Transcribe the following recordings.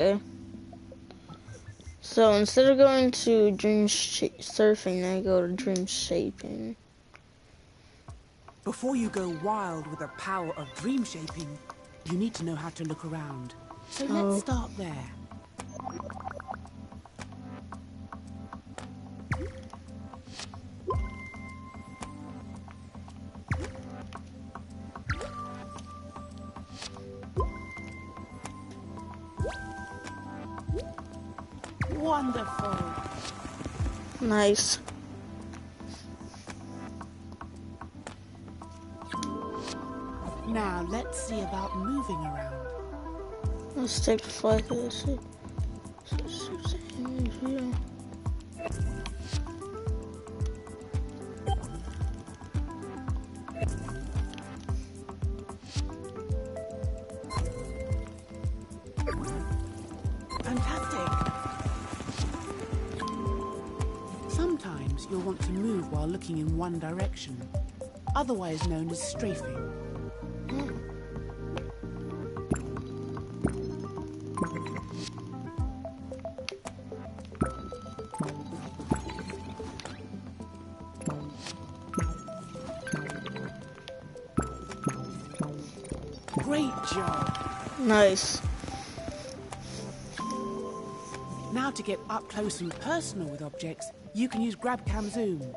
Okay. So instead of going to surfing, I go to dream shaping. Before you go wild with the power of dream shaping, you need to know how to look around. So let's start there. Wonderful. Nice. Now let's see about moving around. Let's take a flight of this. Fantastic. Sometimes you'll want to move while looking in one direction, otherwise known as strafing. Great job. Nice. Now to get up close and personal with objects, you can use GrabCam Zoom.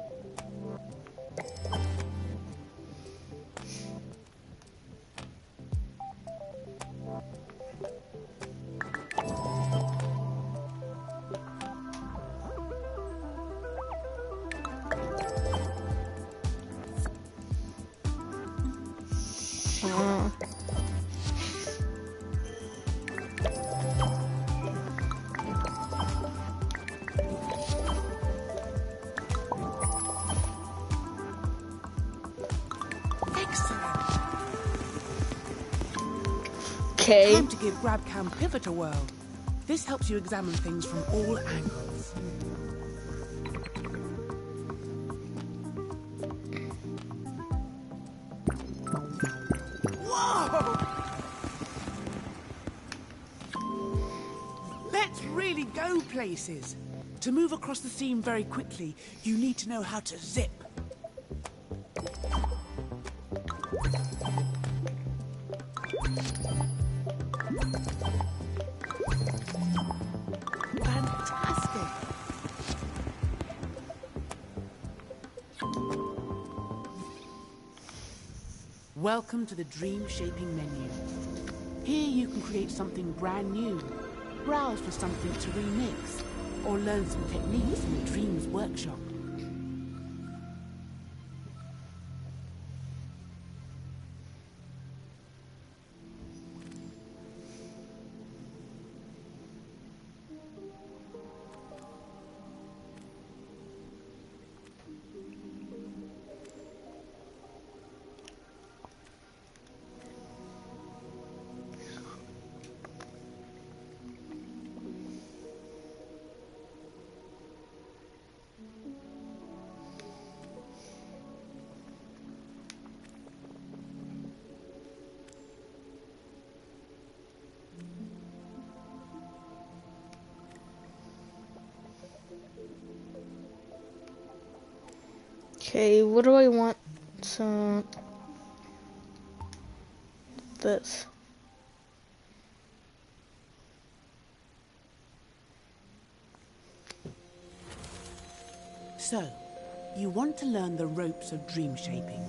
Okay. Time to give GrabCam Pivot a whirl. This helps you examine things from all angles. Whoa! Let's really go places. To move across the scene very quickly, you need to know how to zip. Fantastic! Welcome to the Dream Shaping menu. Here you can create something brand new, browse for something to remix, or learn some techniques from the Dreams Workshop. Okay, what do I want? This. So, you want to learn the ropes of dream shaping,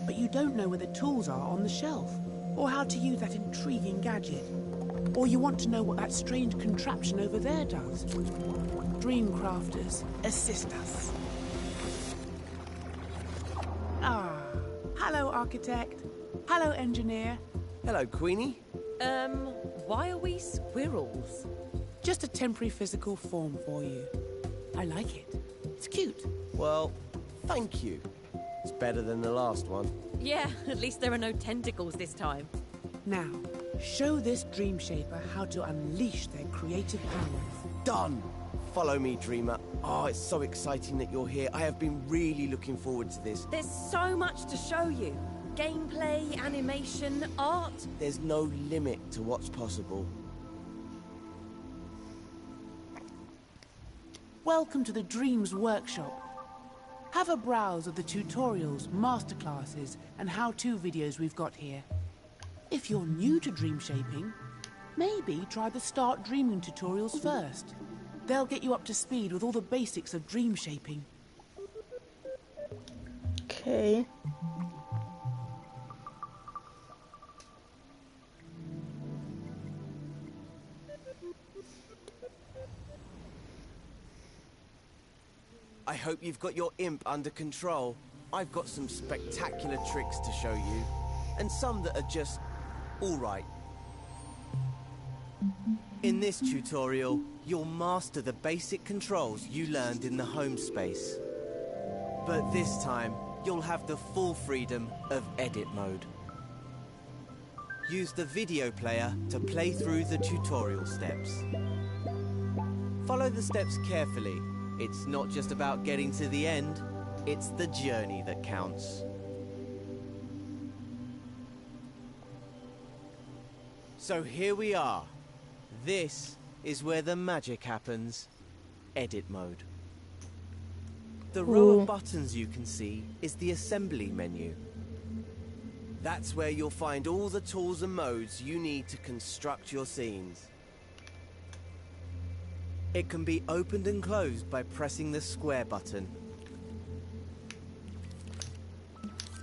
but you don't know where the tools are on the shelf, or how to use that intriguing gadget. Or you want to know what that strange contraption over there does. Dreamcrafters, assist us. Ah, hello, architect. Hello, engineer. Hello, Queenie. Why are we squirrels? Just a temporary physical form for you. I like it. It's cute. Well, thank you. It's better than the last one. Yeah, at least there are no tentacles this time. Now, show this dream shaper how to unleash their creative powers. Done! Follow me, Dreamer. Oh, it's so exciting that you're here. I have been really looking forward to this. There's so much to show you. Gameplay, animation, art. There's no limit to what's possible. Welcome to the Dreams Workshop. Have a browse of the tutorials, masterclasses, and how-to videos we've got here. If you're new to dream shaping, maybe try the Start Dreaming tutorials first. They'll get you up to speed with all the basics of dream shaping. Okay. I hope you've got your imp under control. I've got some spectacular tricks to show you, and some that are just all right. In this tutorial, you'll master the basic controls you learned in the home space. But this time, you'll have the full freedom of edit mode. Use the video player to play through the tutorial steps. Follow the steps carefully. It's not just about getting to the end, it's the journey that counts. So here we are. This is where the magic happens. Edit mode. The row of buttons you can see is the assembly menu. That's where you'll find all the tools and modes you need to construct your scenes. It can be opened and closed by pressing the square button.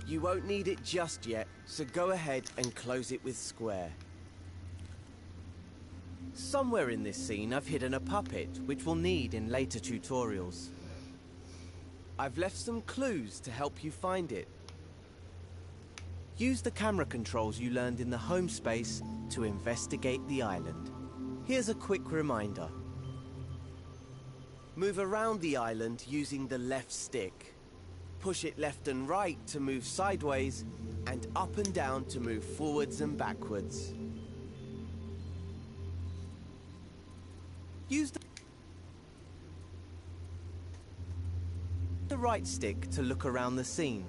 You won't need it just yet, so go ahead and close it with square. Somewhere in this scene I've hidden a puppet, which we'll need in later tutorials. I've left some clues to help you find it. Use the camera controls you learned in the home space to investigate the island. Here's a quick reminder. Move around the island using the left stick. Push it left and right to move sideways, and up and down to move forwards and backwards. Use the right stick to look around the scene.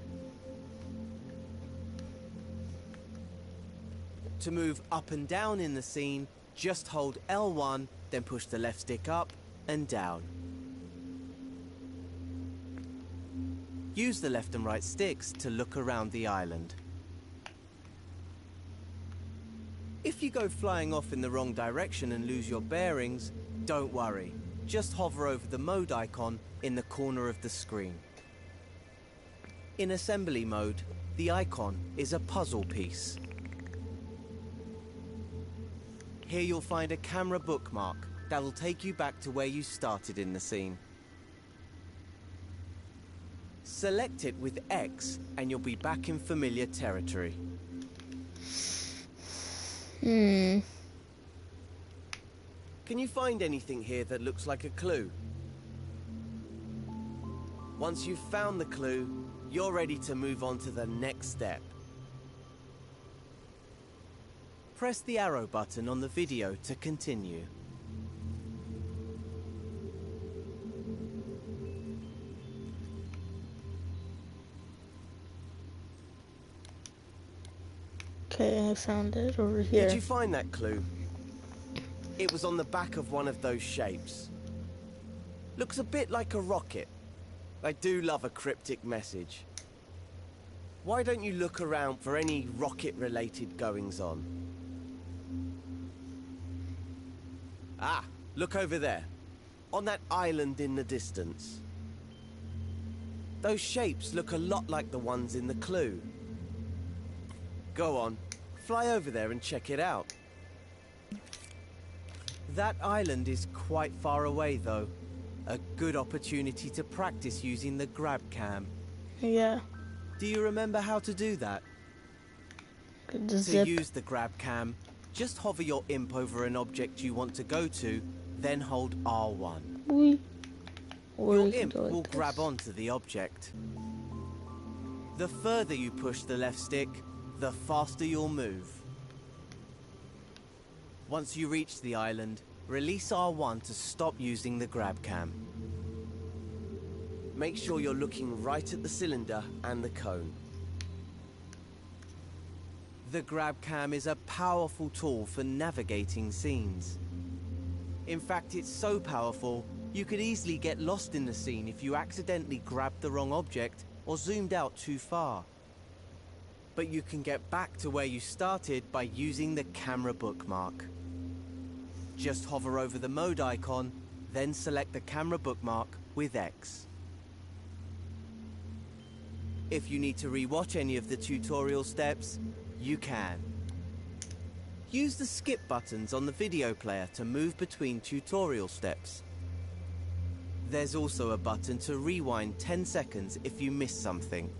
To move up and down in the scene, just hold L1, then push the left stick up and down. Use the left and right sticks to look around the island. If you go flying off in the wrong direction and lose your bearings, don't worry. Just hover over the mode icon in the corner of the screen. In assembly mode, the icon is a puzzle piece. Here you'll find a camera bookmark that'll take you back to where you started in the scene. Select it with X and you'll be back in familiar territory. Can you find anything here that looks like a clue? Once you've found the clue, you're ready to move on to the next step. Press the arrow button on the video to continue. Okay, I found it over here. Did you find that clue? It was on the back of one of those shapes. Looks a bit like a rocket. I do love a cryptic message. Why don't you look around for any rocket-related goings-on? Ah, look over there. On that island in the distance. Those shapes look a lot like the ones in the clue. Go on, fly over there and check it out. That island is quite far away, though. A good opportunity to practice using the grab cam. Yeah. Do you remember how to do that? The To zip. use the grab cam, just hover your imp over an object you want to go to, then hold R1. Wee. Or Your you can imp go like will this. grab onto the object. The further you push the left stick, the faster you'll move. Once you reach the island, release R1 to stop using the grab cam. Make sure you're looking right at the cylinder and the cone. The grab cam is a powerful tool for navigating scenes. In fact, it's so powerful, You could easily get lost in the scene if you accidentally grabbed the wrong object or zoomed out too far. But you can get back to where you started by using the camera bookmark. Just hover over the mode icon, then select the camera bookmark with X. If you need to re-watch any of the tutorial steps, you can. Use the skip buttons on the video player to move between tutorial steps. There's also a button to rewind 10 seconds if you miss something.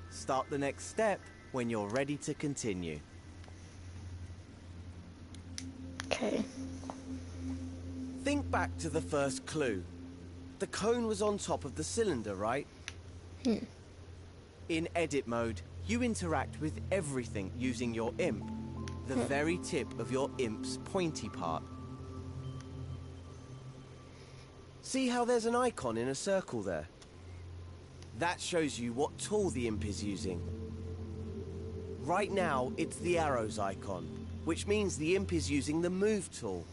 Start the next step when you're ready to continue. Okay. Think back to the first clue. The cone was on top of the cylinder, right? In edit mode, you interact with everything using your imp, the very tip of your imp's pointy part. See how there's an icon in a circle there? That shows you what tool the imp is using. Right now, it's the arrows icon, which means the imp is using the move tool.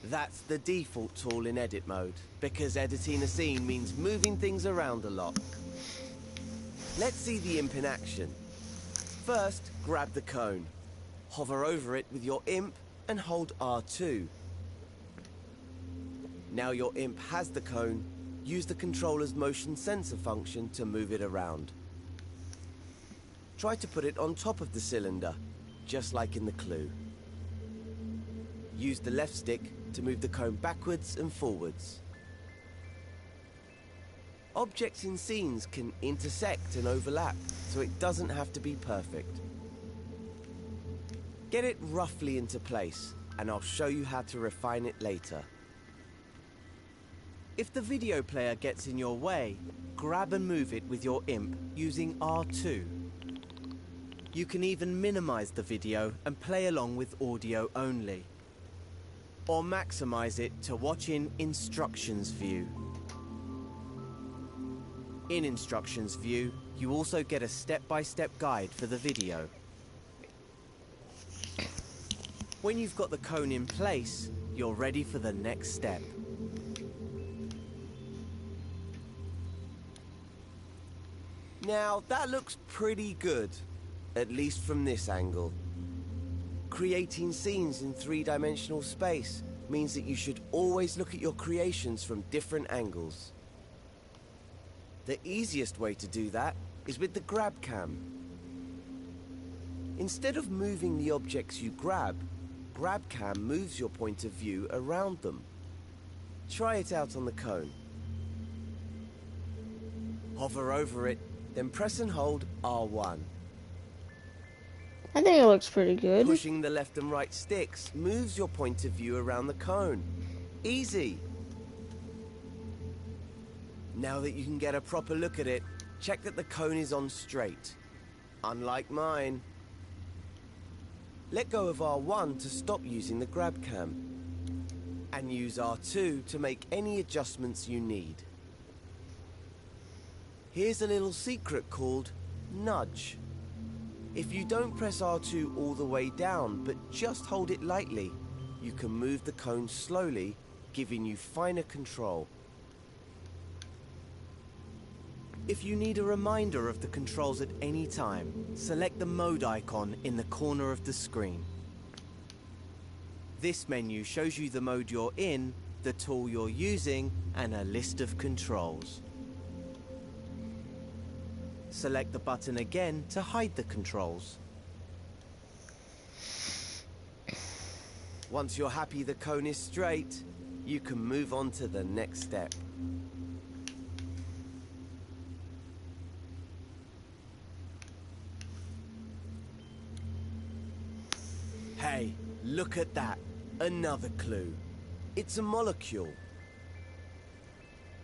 That's the default tool in edit mode, because editing a scene means moving things around a lot. Let's see the imp in action. First, grab the cone. Hover over it with your imp and hold R2. Now your imp has the cone, use the controller's motion sensor function to move it around. Try to put it on top of the cylinder, just like in the clue. Use the left stick to move the cone backwards and forwards. Objects in scenes can intersect and overlap, so it doesn't have to be perfect. Get it roughly into place, and I'll show you how to refine it later. If the video player gets in your way, grab and move it with your imp using R2. You can even minimize the video and play along with audio only. Or maximize it to watch in Instructions View. In Instructions View, you also get a step-by-step guide for the video. When you've got the cone in place, you're ready for the next step. Now, that looks pretty good, at least from this angle. Creating scenes in three-dimensional space means that you should always look at your creations from different angles. The easiest way to do that is with the grab cam. Instead of moving the objects you grab cam moves your point of view around them. Try it out on the cone. Hover over it, then press and hold R1. I think it looks pretty good. Pushing the left and right sticks moves your point of view around the cone. Easy. Now that you can get a proper look at it, check that the cone is on straight. Unlike mine. Let go of R1 to stop using the grab cam. And use R2 to make any adjustments you need. Here's a little secret called nudge. If you don't press R2 all the way down, but just hold it lightly, you can move the cone slowly, giving you finer control. If you need a reminder of the controls at any time, select the mode icon in the corner of the screen. This menu shows you the mode you're in, the tool you're using, and a list of controls. Select the button again to hide the controls. Once you're happy the cone is straight, you can move on to the next step. Hey, look at that. Another clue. It's a molecule.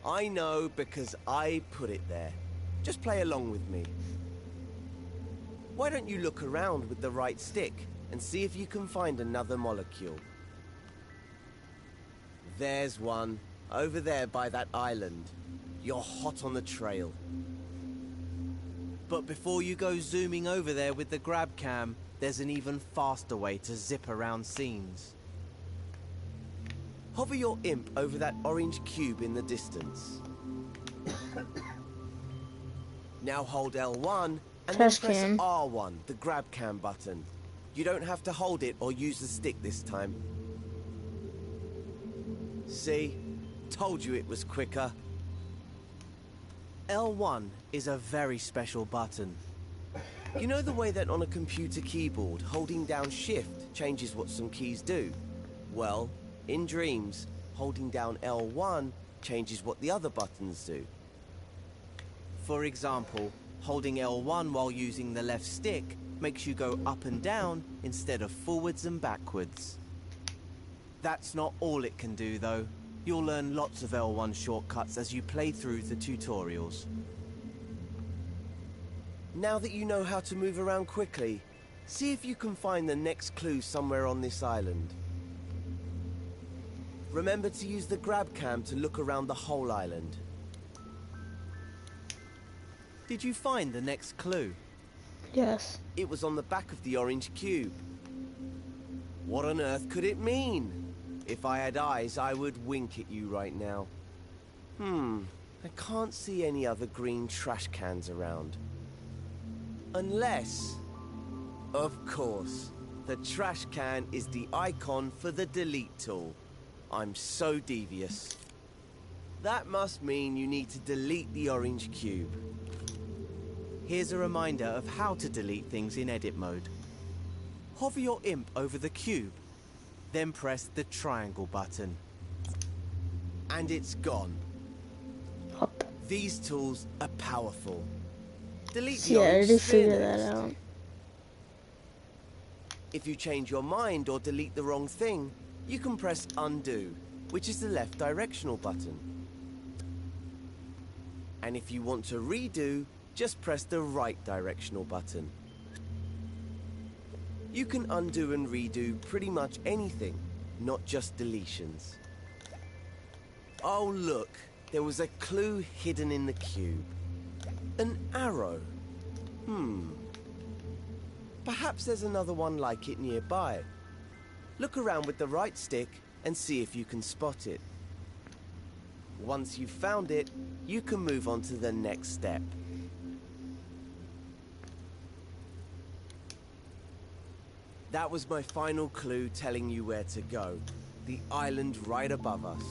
I know because I put it there. Just play along with me. Why don't you look around with the right stick and see if you can find another molecule? There's one, over there by that island. You're hot on the trail. But before you go zooming over there with the grab cam, there's an even faster way to zip around scenes. Hover your imp over that orange cube in the distance. Now hold L1 and then Trash press can. R1, the grab can button. You don't have to hold it or use the stick this time. See? Told you it was quicker. L1 is a very special button. You know the way that on a computer keyboard, holding down Shift changes what some keys do? Well, in Dreams, holding down L1 changes what the other buttons do. For example, holding L1 while using the left stick makes you go up and down instead of forwards and backwards. That's not all it can do though. You'll learn lots of L1 shortcuts as you play through the tutorials. Now that you know how to move around quickly, see if you can find the next clue somewhere on this island. Remember to use the grab cam to look around the whole island. Did you find the next clue? Yes. It was on the back of the orange cube. What on earth could it mean? If I had eyes, I would wink at you right now. I can't see any other green trash cans around. Unless, of course, the trash can is the icon for the delete tool. I'm so devious. That must mean you need to delete the orange cube. Here's a reminder of how to delete things in edit mode. Hover your imp over the cube, then press the triangle button. And it's gone. Up. These tools are powerful. Delete the Yeah, I orange already sphere figured that next. out. If you change your mind or delete the wrong thing, you can press undo, which is the left directional button. And if you want to redo, just press the right directional button. You can undo and redo pretty much anything, not just deletions. Oh look, there was a clue hidden in the cube. An arrow. Perhaps there's another one like it nearby. Look around with the right stick and see if you can spot it. Once you've found it, you can move on to the next step. That was my final clue telling you where to go. The island right above us.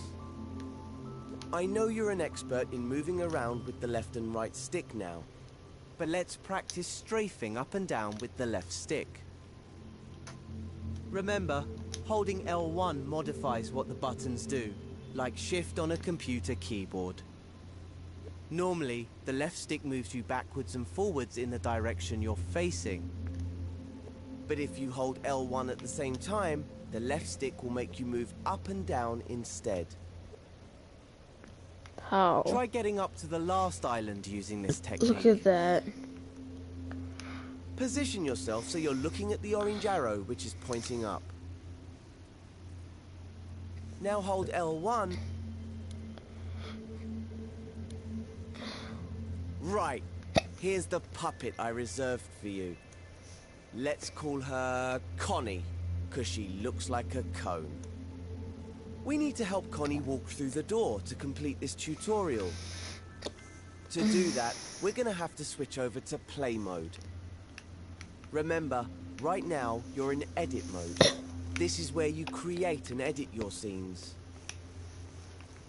I know you're an expert in moving around with the left and right stick now, but let's practice strafing up and down with the left stick. Remember, holding L1 modifies what the buttons do, like Shift on a computer keyboard. Normally, the left stick moves you backwards and forwards in the direction you're facing. But if you hold L1 at the same time, the left stick will make you move up and down instead. How? Try getting up to the last island using this technique. Look at that. Position yourself so you're looking at the orange arrow which is pointing up. Now hold L1. Right, here's the puppet I reserved for you. Let's call her Connie, because she looks like a cone. We need to help Connie walk through the door to complete this tutorial. To do that, we're going to have to switch over to play mode. Remember, right now you're in edit mode. This is where you create and edit your scenes.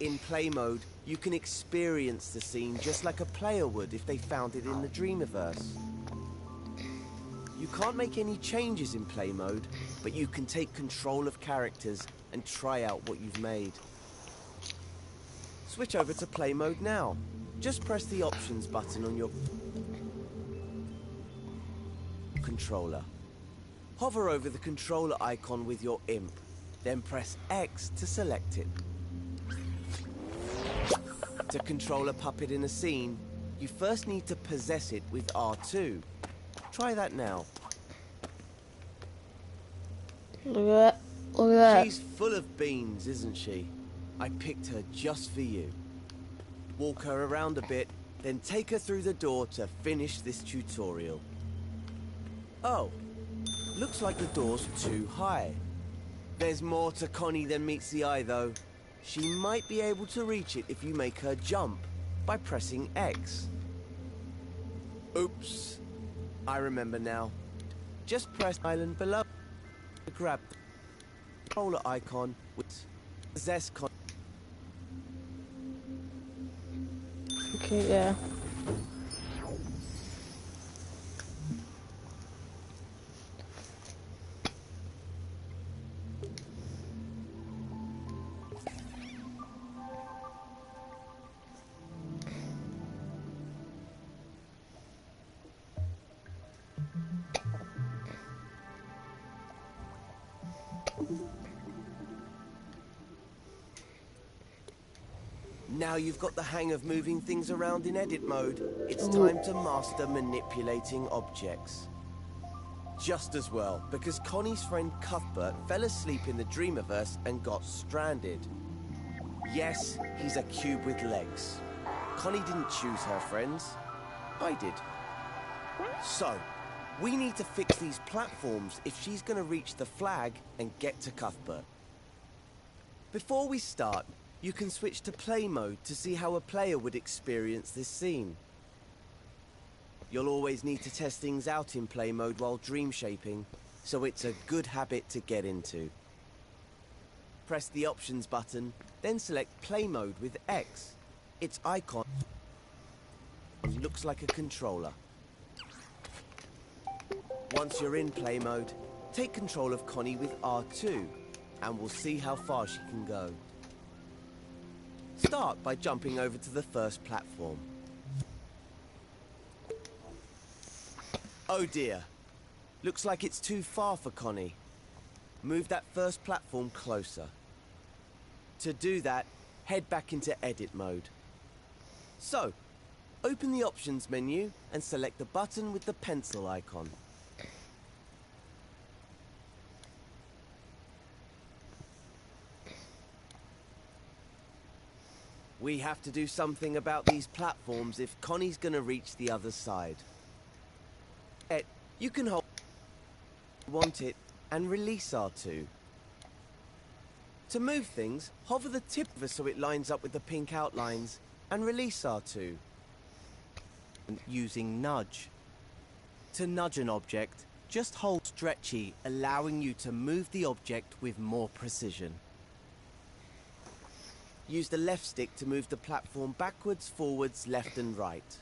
In play mode, you can experience the scene just like a player would if they found it in the Dreamiverse. You can't make any changes in play mode, but you can take control of characters and try out what you've made. Switch over to play mode now. Just press the options button on your controller. Hover over the controller icon with your imp, then press X to select it. To control a puppet in a scene, you first need to possess it with R2. Try that now. Look at that. Look at that. She's full of beans, isn't she? I picked her just for you. Walk her around a bit, then take her through the door to finish this tutorial. Oh, looks like the door's too high. There's more to Connie than meets the eye, though. She might be able to reach it if you make her jump by pressing X. Oops. I remember now. Just press island below to grab the controller icon with possess con. Okay, yeah. Now you've got the hang of moving things around in edit mode, it's time to master manipulating objects. Just as well, because Connie's friend Cuthbert fell asleep in the Dreamiverse and got stranded. Yes, he's a cube with legs. Connie didn't choose her friends. I did. So, we need to fix these platforms if she's going to reach the flag and get to Cuthbert. Before we start, you can switch to play mode to see how a player would experience this scene. You'll always need to test things out in play mode while dream shaping, so it's a good habit to get into. Press the options button, then select play mode with X. Its icon looks like a controller. Once you're in play mode, take control of Connie with R2, and we'll see how far she can go. Start by jumping over to the first platform. Oh dear. Looks like it's too far for Connie. Move that first platform closer. To do that, head back into edit mode. So, open the options menu and select the button with the pencil icon. We have to do something about these platforms if Connie's gonna reach the other side. You can hold want it and release R2. To move things, hover the tip over so it lines up with the pink outlines and release R2. Using nudge. To nudge an object, just hold stretchy, allowing you to move the object with more precision. Use the left stick to move the platform backwards, forwards, left and right.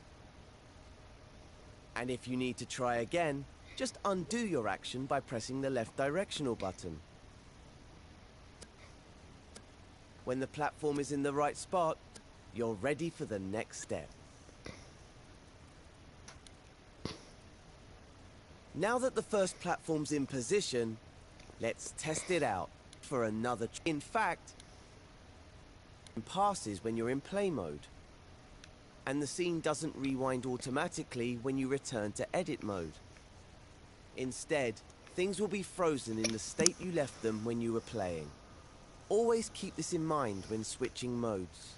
And if you need to try again, just undo your action by pressing the left directional button. When the platform is in the right spot, you're ready for the next step. Now that the first platform's in position, let's test it out for another. In fact, it passes when you're in play mode, and the scene doesn't rewind automatically when you return to edit mode. Instead, things will be frozen in the state you left them when you were playing. Always keep this in mind when switching modes.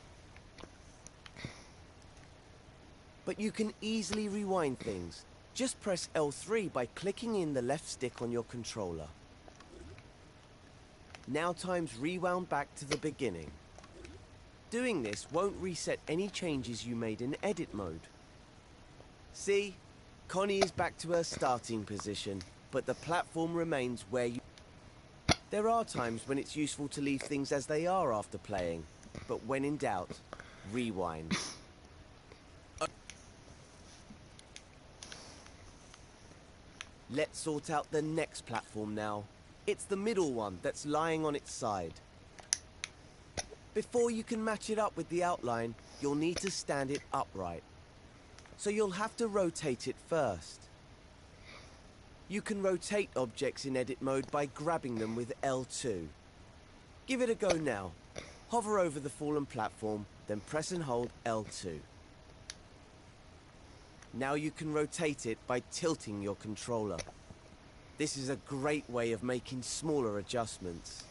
But you can easily rewind things. Just press L3 by clicking in the left stick on your controller. Now time's rewound back to the beginning. Doing this won't reset any changes you made in edit mode. See? Connie is back to her starting position, but the platform remains where you... There are times when it's useful to leave things as they are after playing, but when in doubt, rewind. Let's sort out the next platform now. It's the middle one that's lying on its side. Before you can match it up with the outline, you'll need to stand it upright. So you'll have to rotate it first. You can rotate objects in edit mode by grabbing them with L2. Give it a go now. Hover over the fallen platform, then press and hold L2. Now you can rotate it by tilting your controller. This is a great way of making smaller adjustments.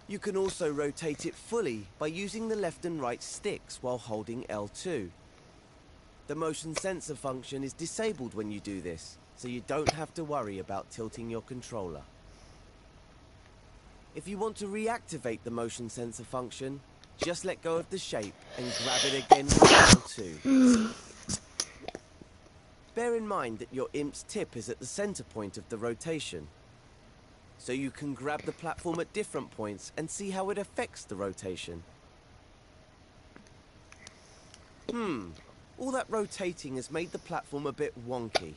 You can also rotate it fully by using the left and right sticks while holding L2. The motion sensor function is disabled when you do this, so you don't have to worry about tilting your controller. If you want to reactivate the motion sensor function, just let go of the shape and grab it again with L2. Bear in mind that your imp's tip is at the center point of the rotation, so you can grab the platform at different points and see how it affects the rotation. All that rotating has made the platform a bit wonky.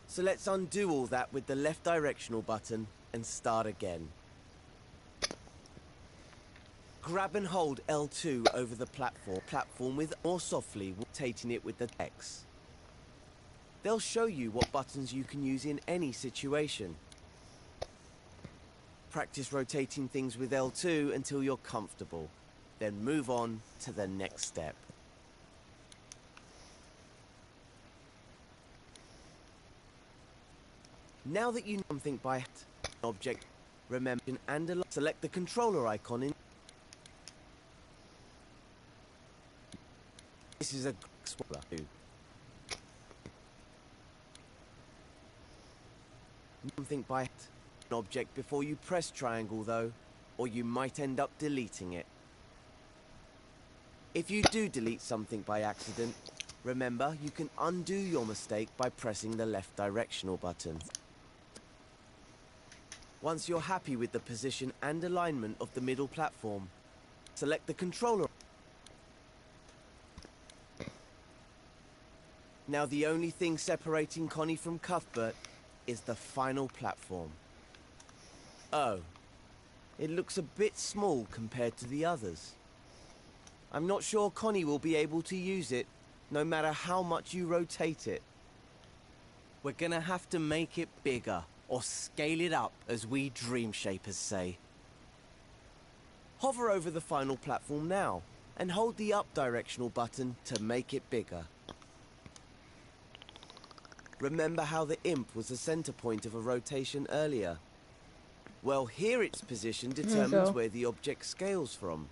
So let's undo all that with the left directional button and start again. Grab and hold L2 over the platform with more softly, rotating it with the X. They'll show you what buttons you can use in any situation. Practice rotating things with L2 until you're comfortable. Then move on to the next step. Now that you know something by object, remember and select the controller icon in. This is a swapper. Something by an object before you press triangle though, or you might end up deleting it. If you do delete something by accident, remember you can undo your mistake by pressing the left directional button. Once you're happy with the position and alignment of the middle platform, select the controller. Now the only thing separating Connie from Cuthbert is the final platform. Oh, it looks a bit small compared to the others. I'm not sure Connie will be able to use it, no matter how much you rotate it. We're gonna have to make it bigger, or scale it up, as we Dream Shapers say. Hover over the final platform now, and hold the up directional button to make it bigger. Remember how the imp was the center point of a rotation earlier? Well, here its position determines where the object scales from.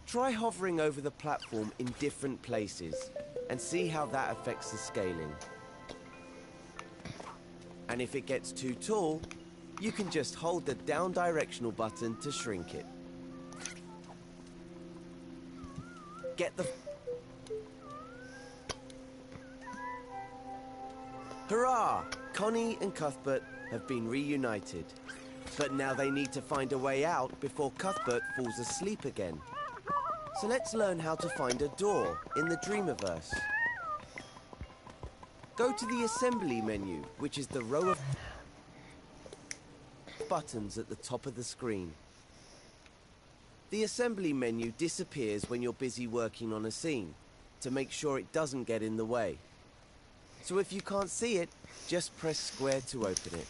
Try hovering over the platform in different places, and see how that affects the scaling. And if it gets too tall, you can just hold the down directional button to shrink it. Hurrah! Connie and Cuthbert have been reunited. But now they need to find a way out before Cuthbert falls asleep again. So let's learn how to find a door in the Dreamiverse. Go to the Assembly menu, which is the row of buttons at the top of the screen. The Assembly menu disappears when you're busy working on a scene, to make sure it doesn't get in the way. So if you can't see it, just press square to open it.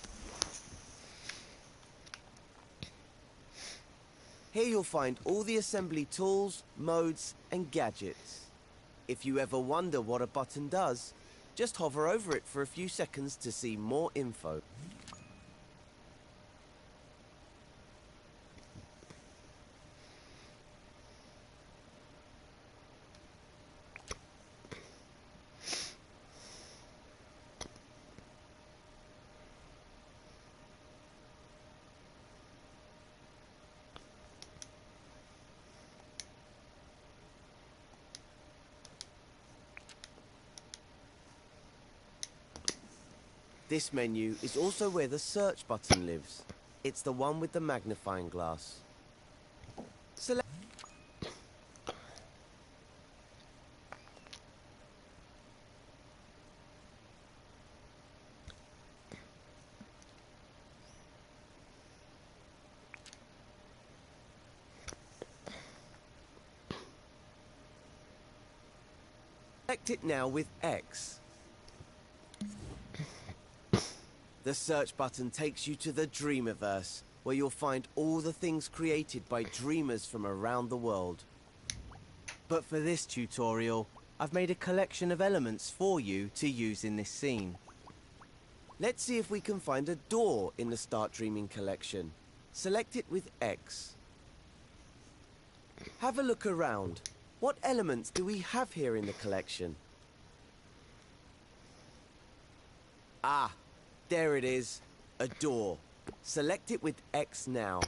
Here you'll find all the assembly tools, modes, and gadgets. If you ever wonder what a button does, just hover over it for a few seconds to see more info. This menu is also where the search button lives. It's the one with the magnifying glass. Select it now with X. The search button takes you to the Dreamiverse, where you'll find all the things created by dreamers from around the world. But for this tutorial, I've made a collection of elements for you to use in this scene. Let's see if we can find a door in the Start Dreaming collection. Select it with X. Have a look around. What elements do we have here in the collection? Ah, there it is. A door. Select it with X now.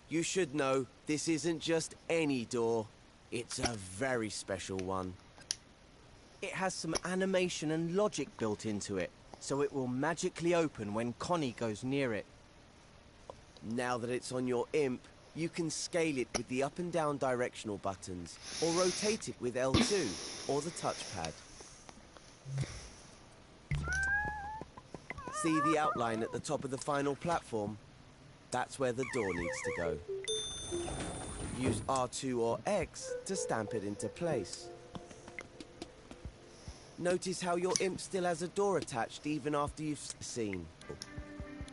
You should know this isn't just any door. It's a very special one. It has some animation and logic built into it, so it will magically open when Connie goes near it. Now that it's on your imp, you can scale it with the up and down directional buttons, or rotate it with L2 or the touchpad. See the outline at the top of the final platform? That's where the door needs to go. Use R2 or X to stamp it into place. Notice how your imp still has a door attached even after you've seen.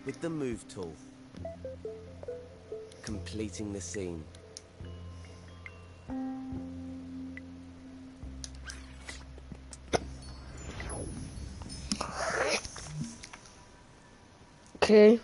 With the move tool. Completing the scene. Okay.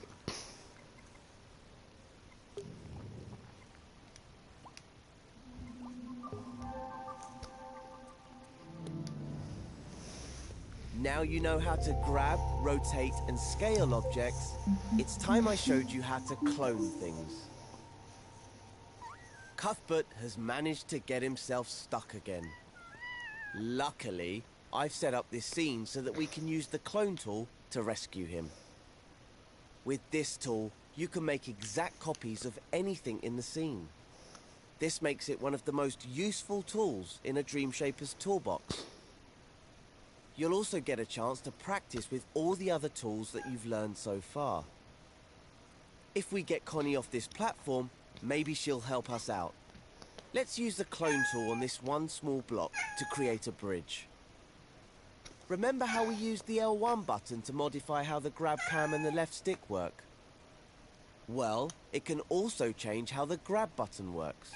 Now you know how to grab, rotate, and scale objects. It's time I showed you how to clone things. Cuthbert has managed to get himself stuck again. Luckily, I've set up this scene so that we can use the clone tool to rescue him. With this tool, you can make exact copies of anything in the scene. This makes it one of the most useful tools in a Dreamshaper's toolbox. You'll also get a chance to practice with all the other tools that you've learned so far. If we get Connie off this platform, maybe she'll help us out. Let's use the clone tool on this one small block to create a bridge. Remember how we used the L1 button to modify how the grab cam and the left stick work? Well, it can also change how the grab button works.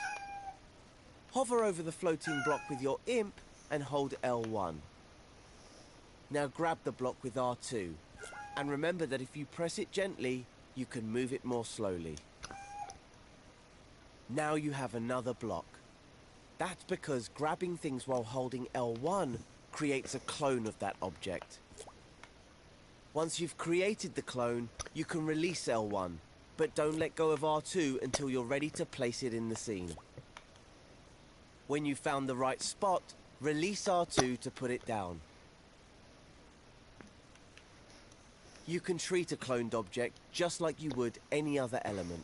Hover over the floating block with your imp and hold L1. Now grab the block with R2, and remember that if you press it gently, you can move it more slowly. Now you have another block. That's because grabbing things while holding L1 creates a clone of that object. Once you've created the clone, you can release L1, but don't let go of R2 until you're ready to place it in the scene. When you've found the right spot, release R2 to put it down. You can treat a cloned object just like you would any other element.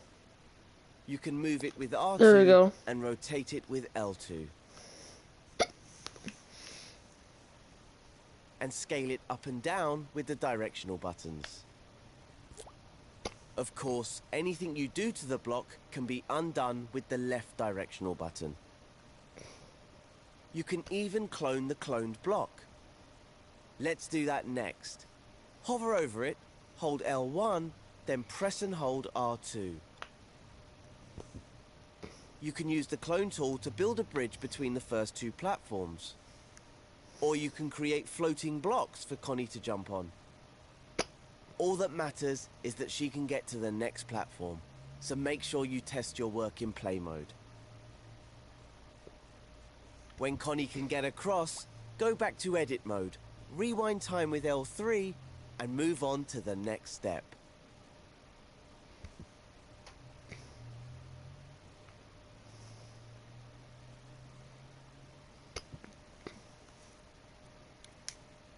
You can move it with R2 and rotate it with L2. And scale it up and down with the directional buttons. Of course, anything you do to the block can be undone with the left directional button. You can even clone the cloned block. Let's do that next. Hover over it, hold L1, then press and hold R2. You can use the clone tool to build a bridge between the first two platforms. Or you can create floating blocks for Connie to jump on. All that matters is that she can get to the next platform, so make sure you test your work in play mode. When Connie can get across, go back to edit mode, rewind time with L3, and move on to the next step.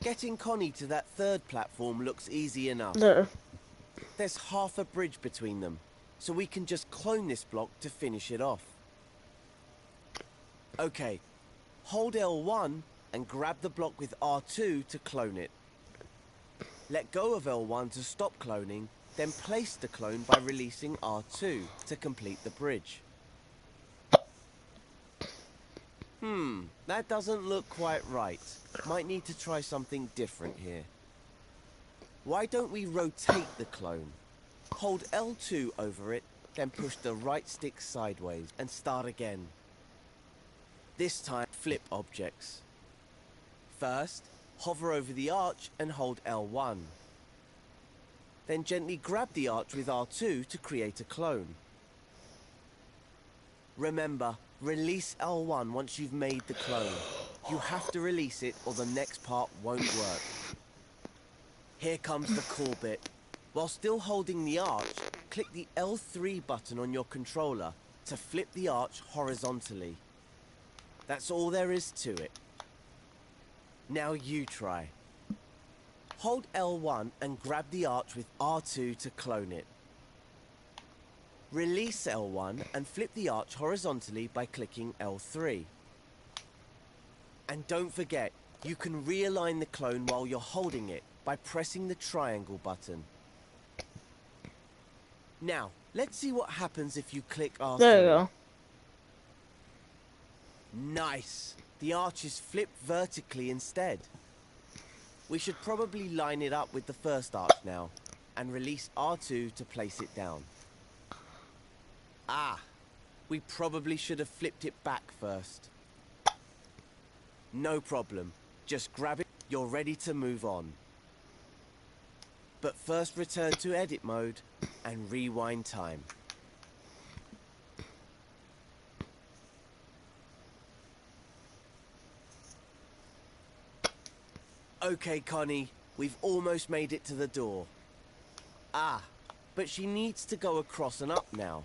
Getting Connie to that third platform looks easy enough. There. There's half a bridge between them, so we can just clone this block to finish it off. Okay, hold L1 and grab the block with R2 to clone it. Let go of L1 to stop cloning, then place the clone by releasing R2 to complete the bridge. That doesn't look quite right. Might need to try something different here. Why don't we rotate the clone? Hold L2 over it, then push the right stick sideways and start again. This time, flip objects. First, hover over the arch and hold L1. Then gently grab the arch with R2 to create a clone. Remember, release L1 once you've made the clone. You have to release it or the next part won't work. Here comes the cool bit. While still holding the arch, click the L3 button on your controller to flip the arch horizontally. That's all there is to it. Now you try. Hold L1 and grab the arch with R2 to clone it. Release L1 and flip the arch horizontally by clicking L3. And don't forget, you can realign the clone while you're holding it by pressing the triangle button. Now, let's see what happens if you click R3. There you go. Nice! The arch is flipped vertically instead. We should probably line it up with the first arch now, and release R2 to place it down. Ah! We probably should have flipped it back first. No problem. Just grab it, you're ready to move on. But first return to edit mode and rewind time. Okay, Connie, we've almost made it to the door. Ah, but she needs to go across and up now.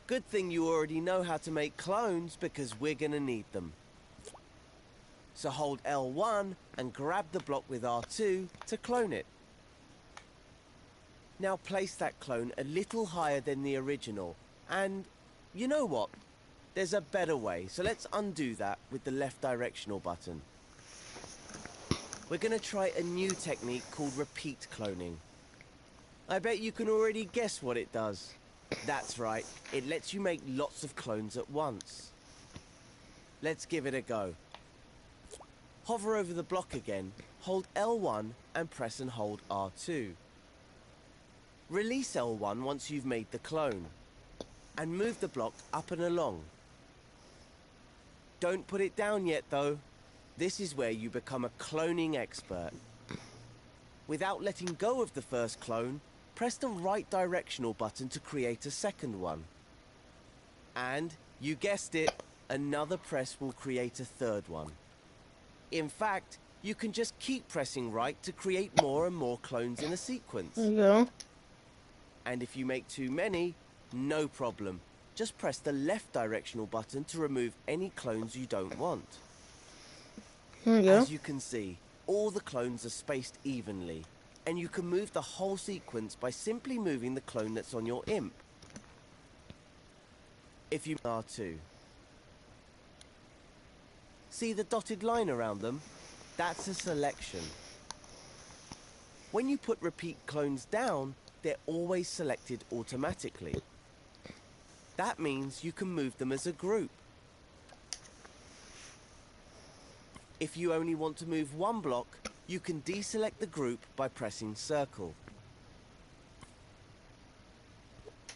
Good thing you already know how to make clones because we're gonna need them. So hold L1 and grab the block with R2 to clone it. Now place that clone a little higher than the original, and you know what? There's a better way, so let's undo that with the left directional button. We're going to try a new technique called repeat cloning. I bet you can already guess what it does. That's right, it lets you make lots of clones at once. Let's give it a go. Hover over the block again, hold L1 and press and hold R2. Release L1 once you've made the clone, and move the block up and along. Don't put it down yet though. This is where you become a cloning expert. Without letting go of the first clone, press the right directional button to create a second one. And, you guessed it, another press will create a third one. In fact, you can just keep pressing right to create more and more clones in a sequence. There you go. And if you make too many, no problem. Just press the left directional button to remove any clones you don't want. There you go. As you can see, all the clones are spaced evenly, and you can move the whole sequence by simply moving the clone that's on your imp. If you R2. See the dotted line around them? That's a selection. When you put repeat clones down, they're always selected automatically. That means you can move them as a group. If you only want to move one block, you can deselect the group by pressing circle.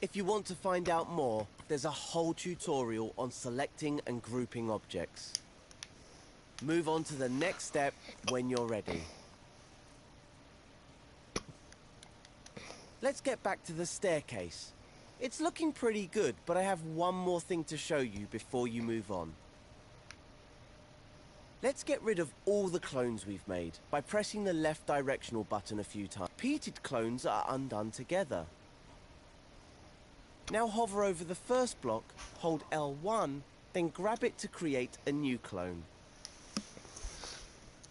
If you want to find out more, there's a whole tutorial on selecting and grouping objects. Move on to the next step when you're ready. Let's get back to the staircase. It's looking pretty good, but I have one more thing to show you before you move on. Let's get rid of all the clones we've made by pressing the left directional button a few times. Repeated clones are undone together. Now hover over the first block, hold L1, then grab it to create a new clone.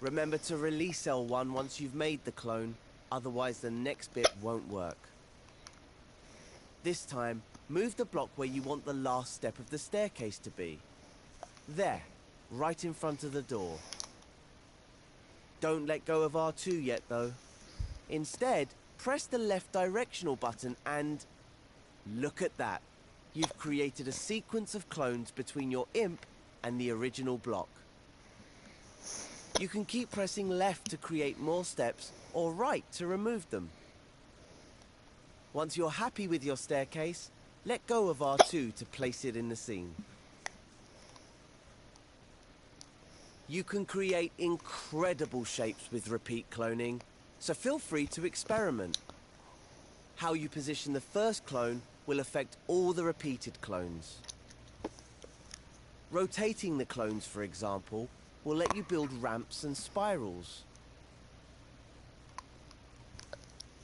Remember to release L1 once you've made the clone, otherwise the next bit won't work. This time, move the block where you want the last step of the staircase to be. There, right in front of the door. Don't let go of R2 yet though. Instead, press the left directional button and... look at that. You've created a sequence of clones between your imp and the original block. You can keep pressing left to create more steps, or right to remove them. Once you're happy with your staircase, let go of R2 to place it in the scene. You can create incredible shapes with repeat cloning, so feel free to experiment. How you position the first clone will affect all the repeated clones. Rotating the clones, for example, will let you build ramps and spirals.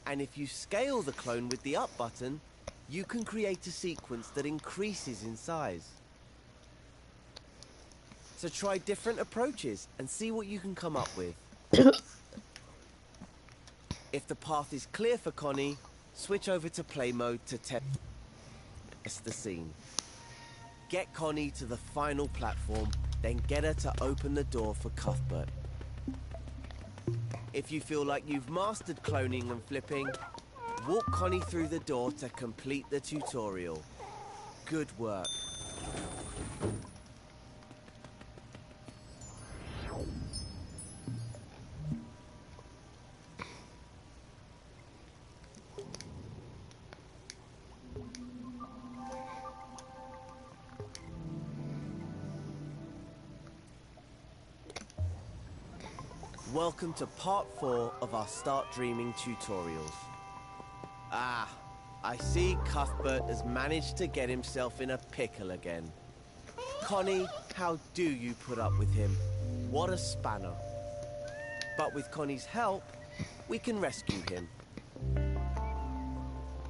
And if you scale the clone with the up button, you can create a sequence that increases in size. So try different approaches and see what you can come up with. If the path is clear for Connie, switch over to play mode to test the scene. Get Connie to the final platform, then get her to open the door for Cuthbert. If you feel like you've mastered cloning and flipping, walk Connie through the door to complete the tutorial. Good work. Welcome to part 4 of our Start Dreaming tutorials. Ah, I see Cuthbert has managed to get himself in a pickle again. Connie, how do you put up with him? What a spanner. But with Connie's help, we can rescue him.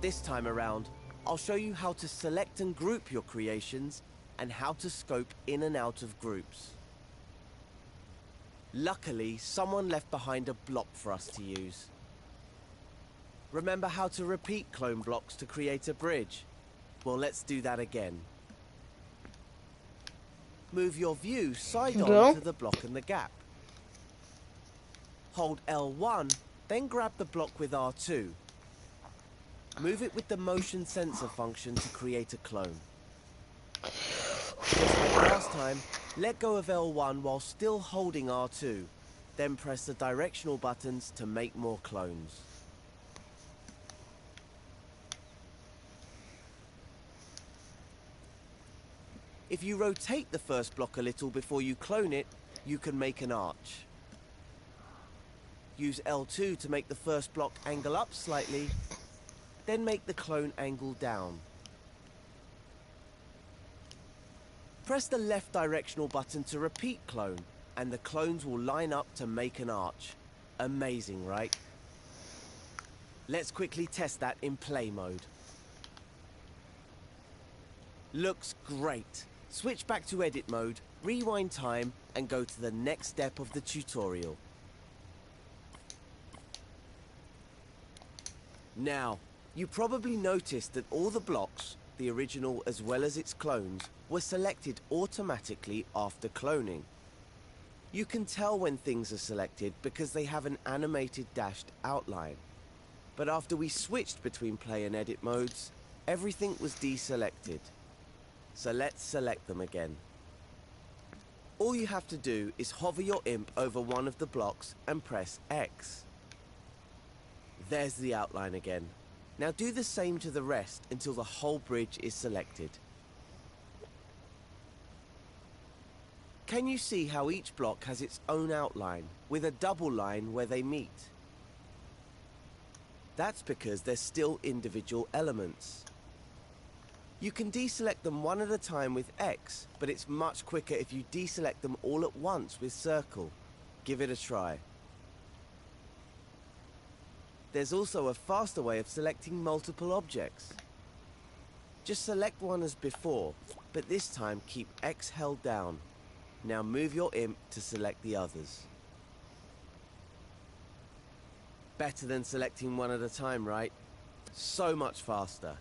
This time around, I'll show you how to select and group your creations and how to scope in and out of groups. Luckily, someone left behind a block for us to use. Remember how to repeat clone blocks to create a bridge? Well, let's do that again. Move your view side on to the block and the gap. Hold L1, then grab the block with R2. Move it with the motion sensor function to create a clone. Just like last time, let go of L1 while still holding R2, then press the directional buttons to make more clones. If you rotate the first block a little before you clone it, you can make an arch. Use L2 to make the first block angle up slightly, then make the clone angle down. Press the left directional button to repeat clone, and the clones will line up to make an arch. Amazing, right? Let's quickly test that in play mode. Looks great. Switch back to edit mode, rewind time, and go to the next step of the tutorial. Now, you probably noticed that all the blocks, the original as well as its clones, were selected automatically after cloning. You can tell when things are selected because they have an animated dashed outline. But after we switched between play and edit modes, everything was deselected. So let's select them again. All you have to do is hover your imp over one of the blocks and press X. There's the outline again. Now do the same to the rest until the whole bridge is selected. Can you see how each block has its own outline, with a double line where they meet? That's because they're still individual elements. You can deselect them one at a time with X, but it's much quicker if you deselect them all at once with circle. Give it a try. There's also a faster way of selecting multiple objects. Just select one as before, but this time keep X held down. Now move your imp to select the others. Better than selecting one at a time, right? So much faster.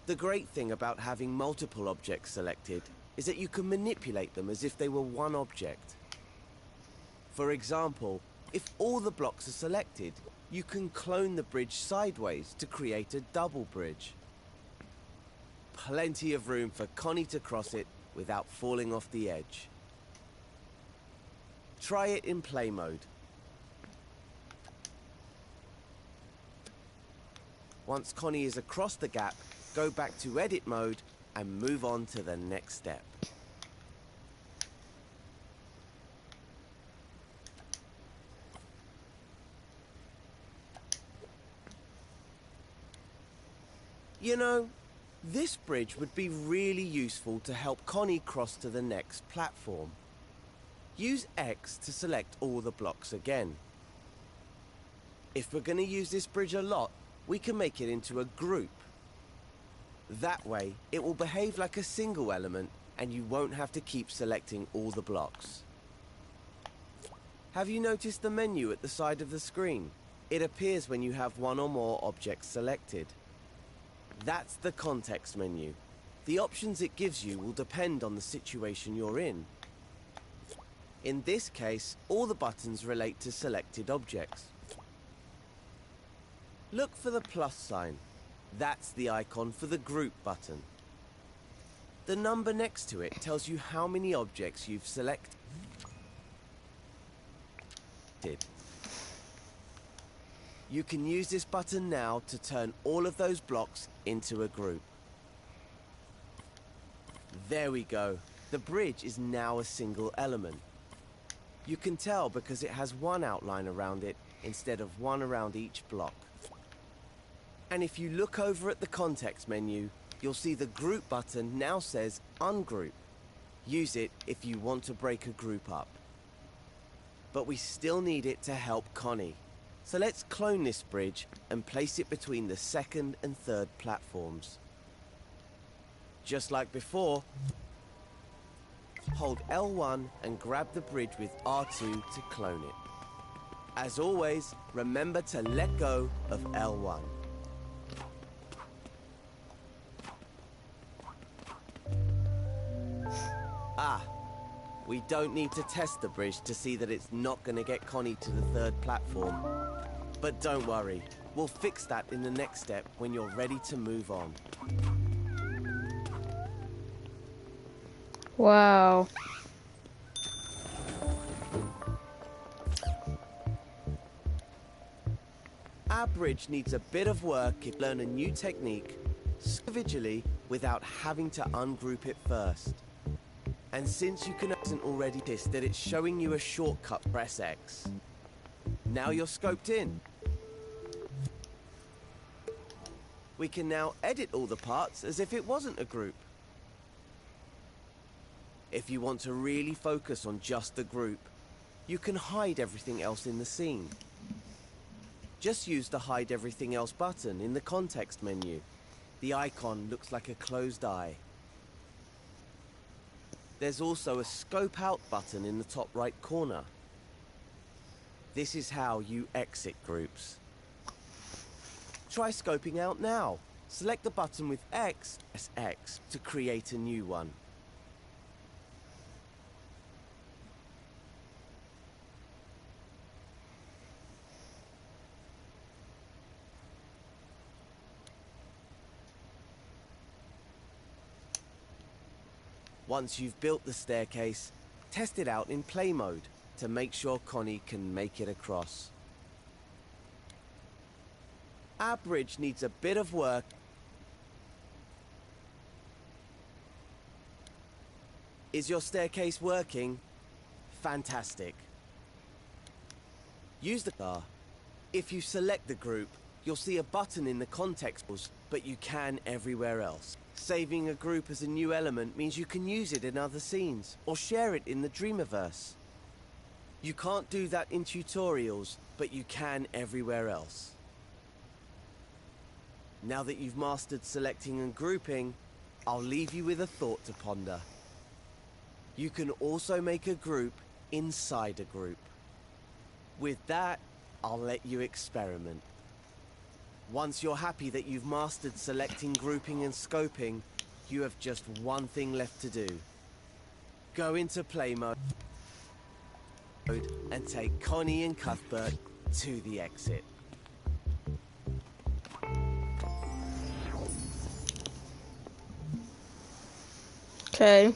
The great thing about having multiple objects selected is that you can manipulate them as if they were one object. For example, if all the blocks are selected, you can clone the bridge sideways to create a double bridge. Plenty of room for Connie to cross it without falling off the edge. Try it in play mode. Once Connie is across the gap, go back to edit mode and move on to the next step. You know, this bridge would be really useful to help Connie cross to the next platform. Use X to select all the blocks again. If we're going to use this bridge a lot, we can make it into a group. That way, it will behave like a single element and you won't have to keep selecting all the blocks. Have you noticed the menu at the side of the screen? It appears when you have one or more objects selected. That's the context menu. The options it gives you will depend on the situation you're in. In this case, all the buttons relate to selected objects. Look for the plus sign. That's the icon for the group button. The number next to it tells you how many objects you've selected. You can use this button now to turn all of those blocks into a group. There we go. The bridge is now a single element. You can tell because it has one outline around it instead of one around each block. And if you look over at the context menu, you'll see the group button now says ungroup. Use it if you want to break a group up. But we still need it to help Connie. So let's clone this bridge and place it between the second and third platforms. Just like before, hold L1 and grab the bridge with R2 to clone it. As always, remember to let go of L1. We don't need to test the bridge to see that it's not going to get Connie to the third platform. But don't worry, we'll fix that in the next step when you're ready to move on. Wow. Our bridge needs a bit of work to learn a new technique individually without having to ungroup it first. And since you can already notice that it's showing you a shortcut, press X. Now you're scoped in. We can now edit all the parts as if it wasn't a group. If you want to really focus on just the group, you can hide everything else in the scene. Just use the Hide Everything Else button in the context menu. The icon looks like a closed eye. There's also a Scope Out button in the top right corner. This is how you exit groups. Try scoping out now. Select the button with X, press X to create a new one. Once you've built the staircase, test it out in play mode to make sure Connie can make it across. Our bridge needs a bit of work. Is your staircase working? Fantastic. Use the bar. If you select the group, you'll see a button in the context, but you can everywhere else. Saving a group as a new element means you can use it in other scenes, or share it in the Dreamiverse. You can't do that in tutorials, but you can everywhere else. Now that you've mastered selecting and grouping, I'll leave you with a thought to ponder. You can also make a group inside a group. With that, I'll let you experiment. Once you're happy that you've mastered selecting, grouping and scoping, you have just one thing left to do. Go into play mode and take Connie and Cuthbert to the exit. Okay.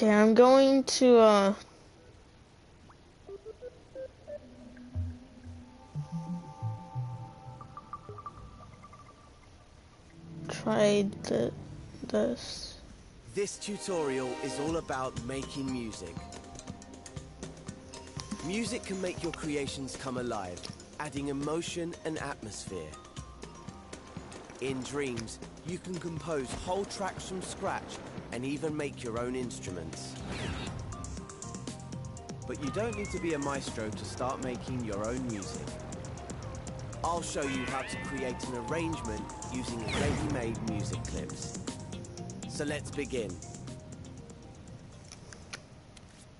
Okay, I'm going to try this. This tutorial is all about making music. Music can make your creations come alive, adding emotion and atmosphere. In Dreams, you can compose whole tracks from scratch and even make your own instruments. But you don't need to be a maestro to start making your own music. I'll show you how to create an arrangement using ready-made music clips. So let's begin.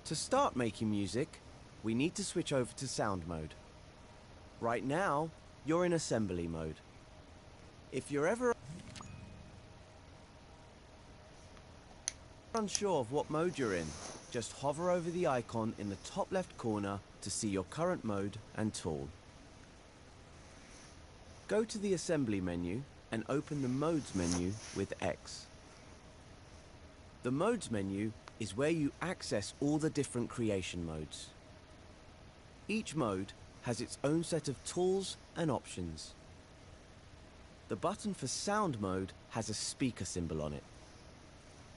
To start making music, we need to switch over to sound mode. Right now, you're in assembly mode. If you're ever unsure of what mode you're in, just hover over the icon in the top left corner to see your current mode and tool. Go to the assembly menu and open the modes menu with X. The modes menu is where you access all the different creation modes. Each mode has its own set of tools and options. The button for sound mode has a speaker symbol on it.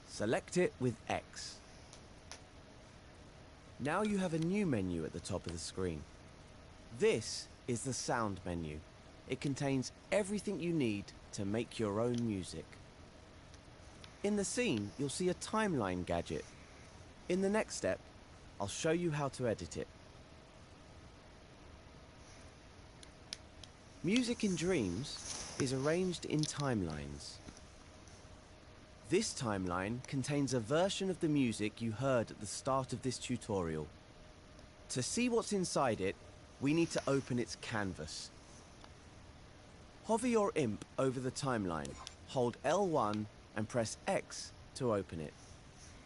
Select it with X. Now you have a new menu at the top of the screen. This is the sound menu. It contains everything you need to make your own music. In the scene, you'll see a timeline gadget. In the next step, I'll show you how to edit it. Music in Dreams is arranged in timelines. This timeline contains a version of the music you heard at the start of this tutorial. To see what's inside it, we need to open its canvas. Hover your imp over the timeline, hold L1 and press X to open it.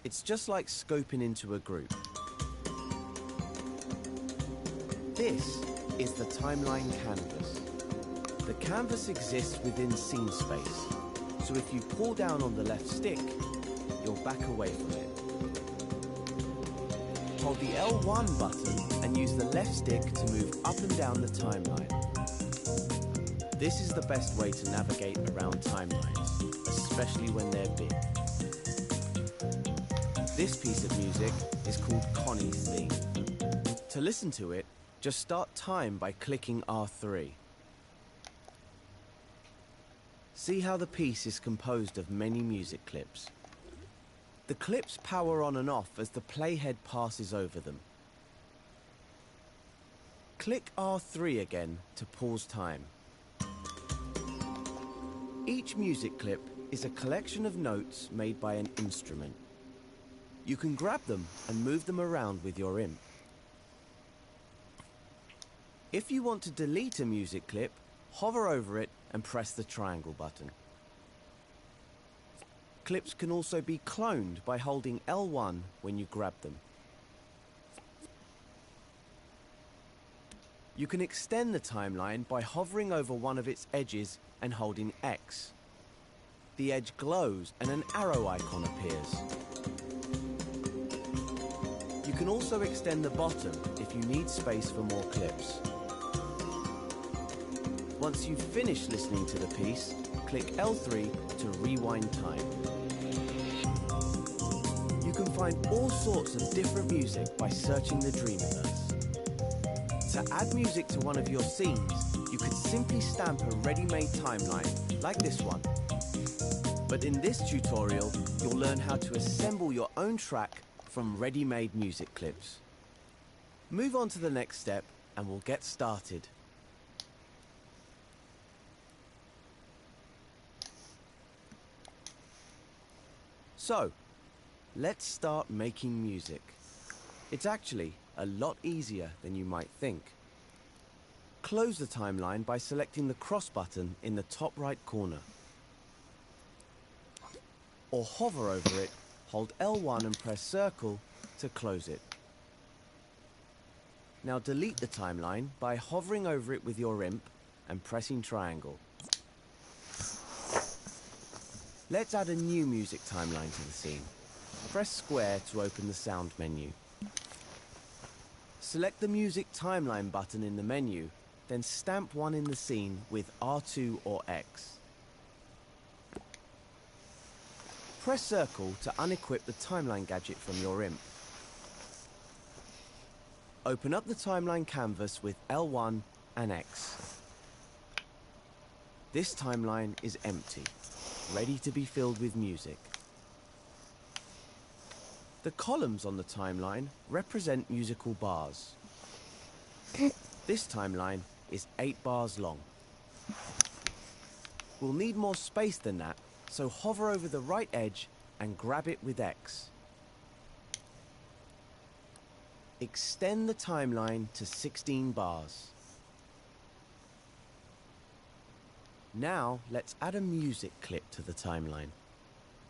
It's just like scoping into a group. This is the timeline canvas. The canvas exists within scene space, so if you pull down on the left stick, you'll back away from it. Hold the L1 button and use the left stick to move up and down the timeline. This is the best way to navigate around timelines, especially when they're big. This piece of music is called Connie's theme. To listen to it, just start time by clicking R3. See how the piece is composed of many music clips. The clips power on and off as the playhead passes over them. Click R3 again to pause time. Each music clip is a collection of notes made by an instrument. You can grab them and move them around with your imp. If you want to delete a music clip, hover over it and press the triangle button. Clips can also be cloned by holding L1 when you grab them. You can extend the timeline by hovering over one of its edges and holding X. The edge glows and an arrow icon appears. You can also extend the bottom if you need space for more clips. Once you've finished listening to the piece, click L3 to rewind time. You can find all sorts of different music by searching the Dreamiverse. To add music to one of your scenes, you could simply stamp a ready-made timeline, like this one. But in this tutorial, you'll learn how to assemble your own track from ready-made music clips. Move on to the next step and we'll get started. So, Let's start making music. It's actually a lot easier than you might think. Close the timeline by selecting the cross button in the top right corner. Or hover over it, hold L1 and press circle to close it. Now delete the timeline by hovering over it with your imp and pressing triangle. Let's add a new music timeline to the scene. Press square to open the sound menu. Select the music timeline button in the menu, then stamp one in the scene with R2 or X. Press circle to unequip the timeline gadget from your imp. Open up the timeline canvas with L1 and X. This timeline is empty, ready to be filled with music. The columns on the timeline represent musical bars. This timeline is 8 bars long. We'll need more space than that, so hover over the right edge and grab it with X. Extend the timeline to 16 bars. Now let's add a music clip to the timeline.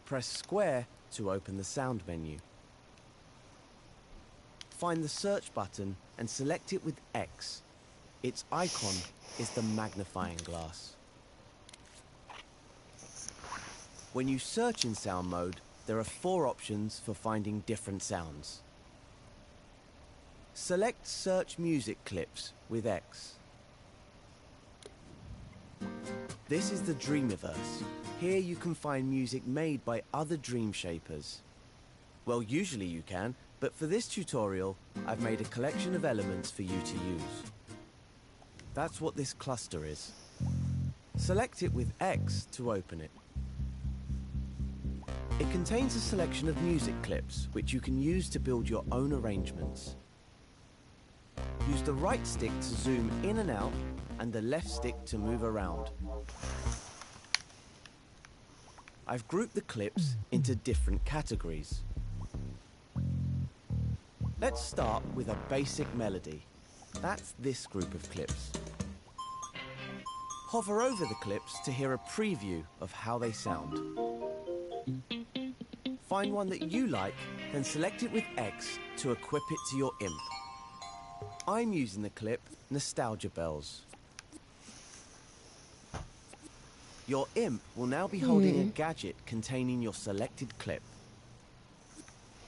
Press square to open the sound menu. Find the search button and select it with X. Its icon is the magnifying glass. When you search in sound mode, there are 4 options for finding different sounds. Select Search Music Clips with X. This is the Dreamiverse. Here you can find music made by other dream shapers. Well, usually you can, but for this tutorial, I've made a collection of elements for you to use. That's what this cluster is. Select it with X to open it. It contains a selection of music clips, which you can use to build your own arrangements. Use the right stick to zoom in and out, and the left stick to move around. I've grouped the clips into different categories. Let's start with a basic melody. That's this group of clips. Hover over the clips to hear a preview of how they sound. Find one that you like, then select it with X to equip it to your imp. I'm using the clip Nostalgia Bells. Your imp will now be holding a gadget containing your selected clip.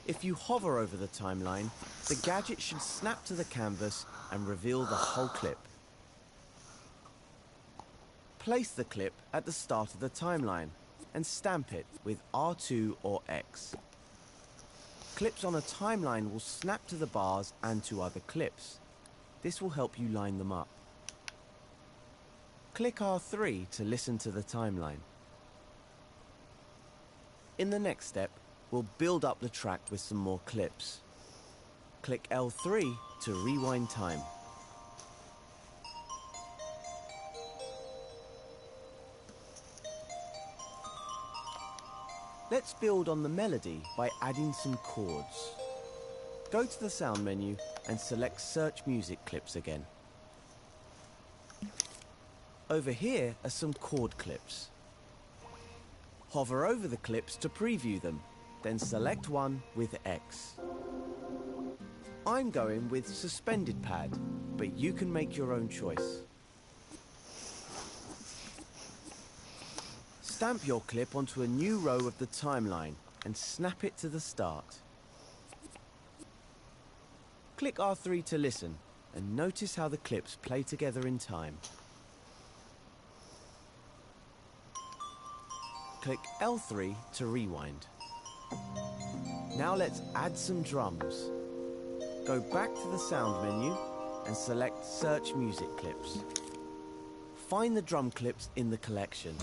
If you hover over the timeline, the gadget should snap to the canvas and reveal the whole clip. Place the clip at the start of the timeline and stamp it with R2 or X. Clips on a timeline will snap to the bars and to other clips. This will help you line them up. Click R3 to listen to the timeline. In the next step, we'll build up the track with some more clips. Click L3 to rewind time. Let's build on the melody by adding some chords. Go to the sound menu and select Search Music Clips again. Over here are some chord clips. Hover over the clips to preview them, then select one with X. I'm going with Suspended Pad, but you can make your own choice. Stamp your clip onto a new row of the timeline and snap it to the start. Click R3 to listen and notice how the clips play together in time. Click L3 to rewind. Now let's add some drums. Go back to the sound menu and select Search Music Clips. Find the drum clips in the collection.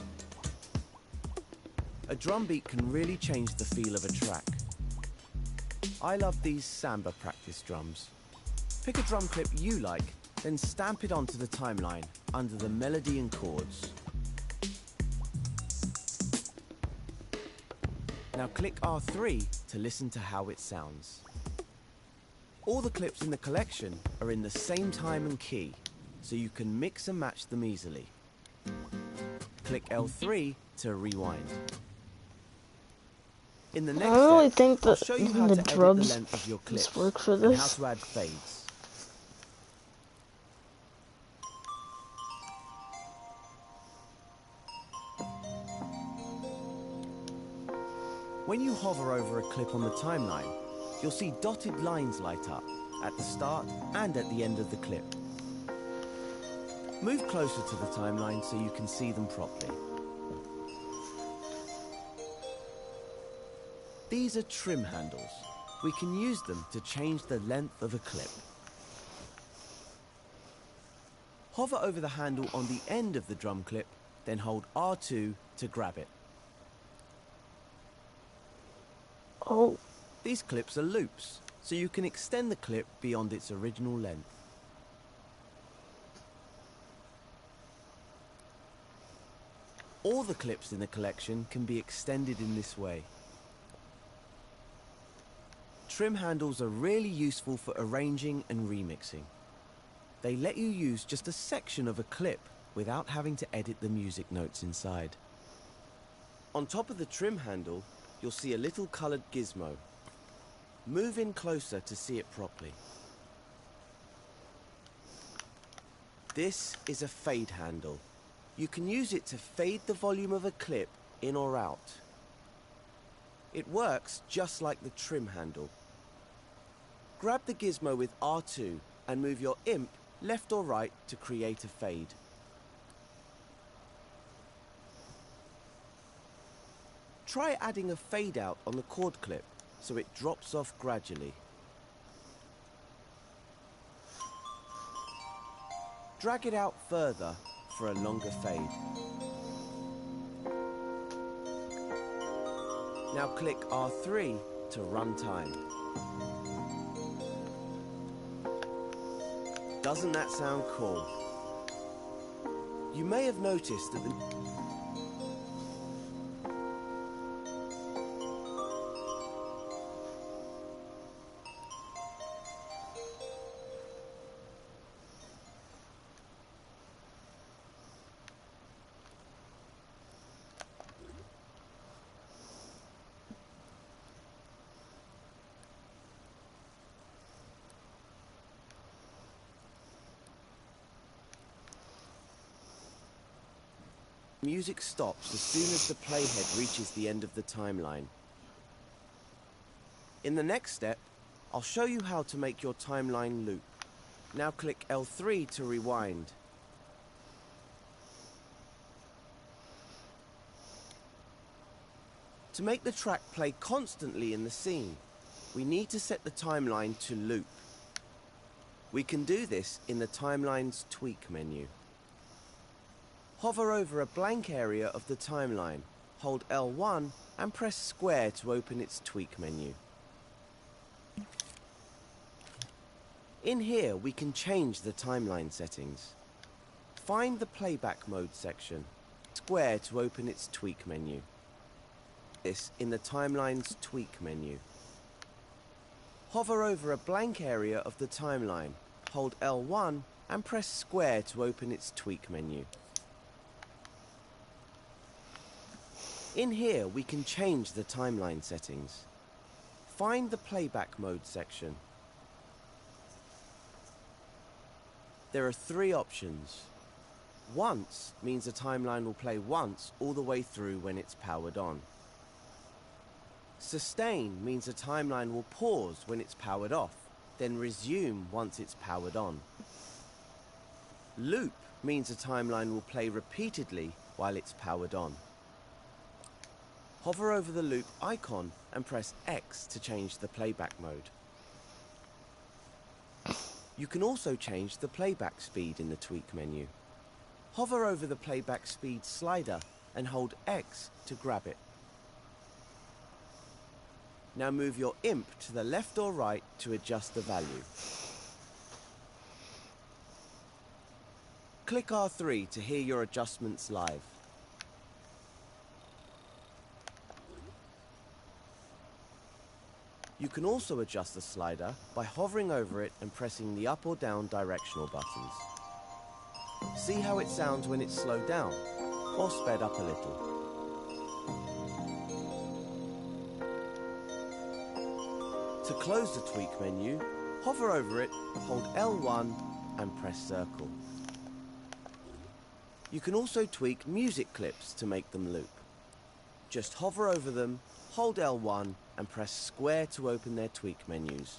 A drum beat can really change the feel of a track. I love these samba practice drums. Pick a drum clip you like, then stamp it onto the timeline under the melody and chords. Now click R3 to listen to how it sounds. All the clips in the collection are in the same time and key, so you can mix and match them easily. Click L3 to rewind. In the next I really step, think I'll that show you how to the edit the drums length of your clips work for and how this. to add fades. When you hover over a clip on the timeline, you'll see dotted lines light up at the start and at the end of the clip. Move closer to the timeline so you can see them properly. These are trim handles. We can use them to change the length of a clip. Hover over the handle on the end of the drum clip, then hold R2 to grab it. Oh, These clips are loops, so you can extend the clip beyond its original length. All the clips in the collection can be extended in this way. Trim handles are really useful for arranging and remixing. They let you use just a section of a clip without having to edit the music notes inside. On top of the trim handle, you'll see a little coloured gizmo. Move in closer to see it properly. This is a fade handle. You can use it to fade the volume of a clip in or out. It works just like the trim handle. Grab the gizmo with R2 and move your imp left or right to create a fade. Try adding a fade out on the chord clip so it drops off gradually. Drag it out further for a longer fade. Now click R3 to run time. Doesn't that sound cool? You may have noticed that the music stops as soon as the playhead reaches the end of the timeline. In the next step, I'll show you how to make your timeline loop. Now click L3 to rewind. To make the track play constantly in the scene, we need to set the timeline to loop. We can do this in the Timeline's Tweak menu. Hover over a blank area of the timeline, hold L1 and press square to open its Tweak menu. In here we can change the timeline settings. Find the playback mode section, square to open its Tweak menu. This in the Timeline's Tweak menu. Hover over a blank area of the timeline, hold L1 and press square to open its Tweak menu. In here, we can change the timeline settings. Find the playback mode section. There are three options. Once means a timeline will play once all the way through when it's powered on. Sustain means a timeline will pause when it's powered off, then resume once it's powered on. Loop means a timeline will play repeatedly while it's powered on. Hover over the loop icon and press X to change the playback mode. You can also change the playback speed in the Tweak menu. Hover over the playback speed slider and hold X to grab it. Now move your imp to the left or right to adjust the value. Click R3 to hear your adjustments live. You can also adjust the slider by hovering over it and pressing the up or down directional buttons. See how it sounds when it's slowed down or sped up a little. To close the tweak menu, hover over it, hold L1 and press circle. You can also tweak music clips to make them loop. Just hover over them, hold L1 and press square to open their tweak menus.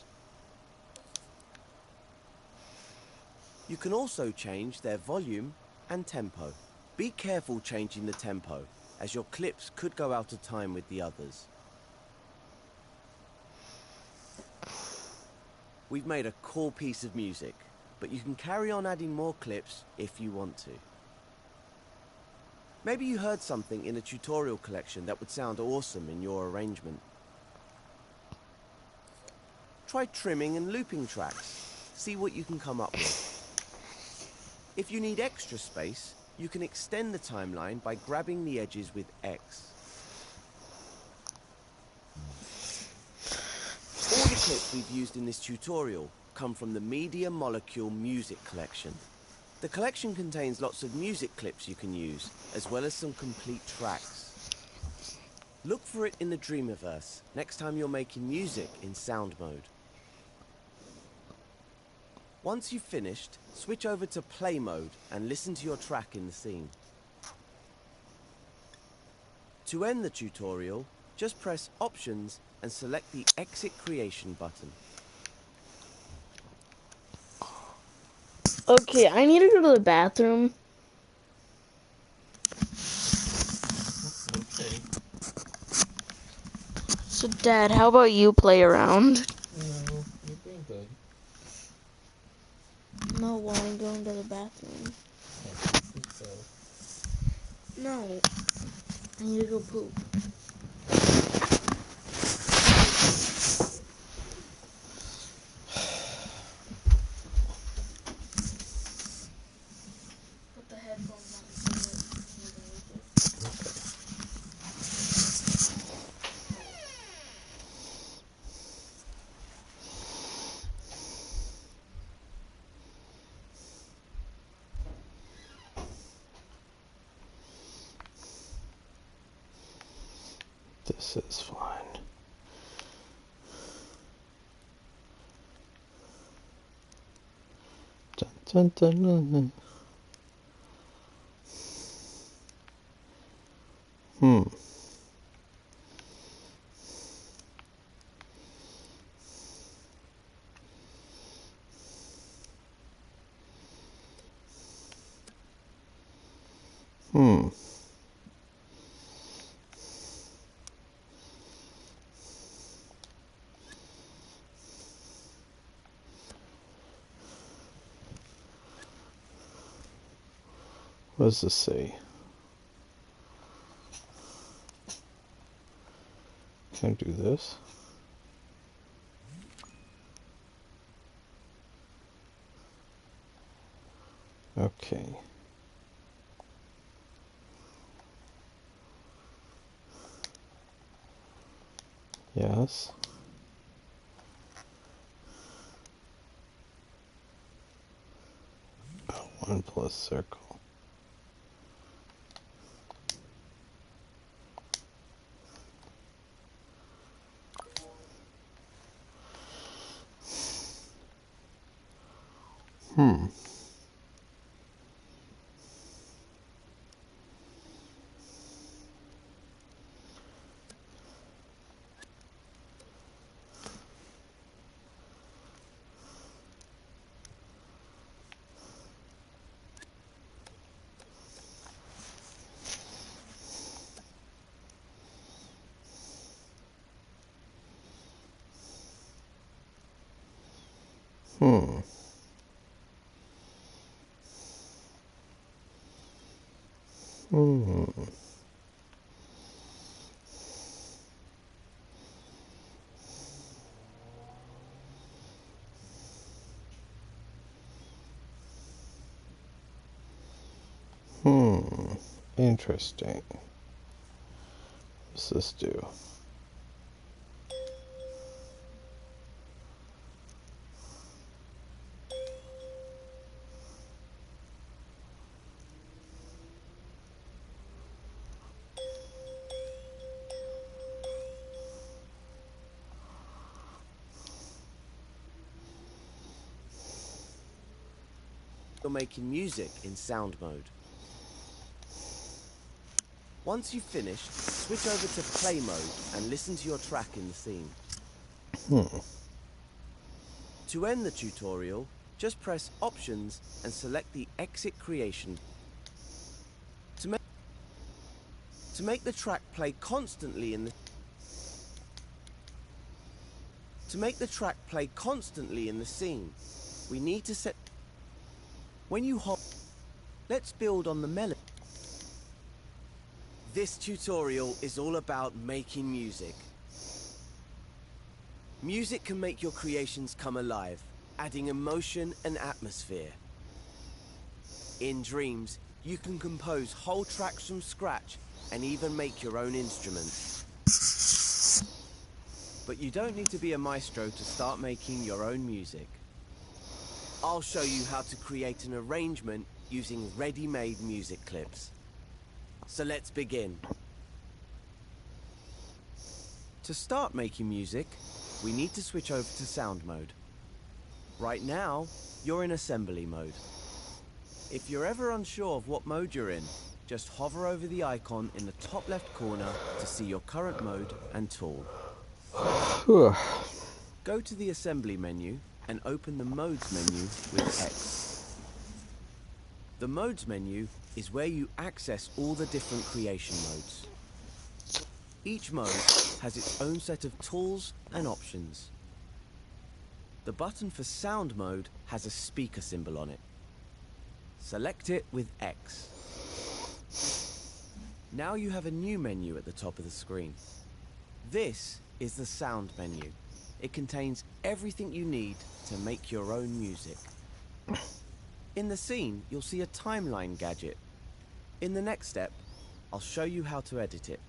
You can also change their volume and tempo. Be careful changing the tempo, as your clips could go out of time with the others. We've made a cool piece of music, but you can carry on adding more clips if you want to. Maybe you heard something in a tutorial collection that would sound awesome in your arrangement. Try trimming and looping tracks. See what you can come up with. If you need extra space, you can extend the timeline by grabbing the edges with X. All the clips we've used in this tutorial come from the Media Molecule Music Collection. The collection contains lots of music clips you can use, as well as some complete tracks. Look for it in the Dreamiverse next time you're making music in sound mode. Once you've finished, switch over to play mode and listen to your track in the scene. To end the tutorial, just press Options and select the Exit Creation button. Okay, I need to go to the bathroom. Okay. So, Dad, how about you play around? No, you're doing good. No, while I'm going to the bathroom. So, No. I need to go poop. Put the headphones on so this is fine. Dun, dun, dun, dun, dun. Hmm. What does this say? Can I do this? Okay. Yes. Oh, 1 plus circle. Hmm. Hmm. Hmm. Hmm. Interesting. What's this do? you're making music in sound mode. Once you've finished, switch over to play mode and listen to your track in the scene. To end the tutorial, just press Options and select the Exit Creation. To make the track play constantly in the scene, we need to set. When you hop, let's build on the melody. This tutorial is all about making music. Music can make your creations come alive, adding emotion and atmosphere. In Dreams, you can compose whole tracks from scratch and even make your own instruments. But you don't need to be a maestro to start making your own music. I'll show you how to create an arrangement using ready-made music clips. So let's begin. To start making music, we need to switch over to sound mode. Right now, you're in assembly mode. If you're ever unsure of what mode you're in, just hover over the icon in the top left corner to see your current mode and tool. Go to the assembly menu and open the modes menu with X. The modes menu is where you access all the different creation modes. Each mode has its own set of tools and options. The button for sound mode has a speaker symbol on it. Select it with X. Now you have a new menu at the top of the screen. This is the sound menu. It contains everything you need to make your own music. In the scene, you'll see a timeline gadget. In the next step, I'll show you how to edit it.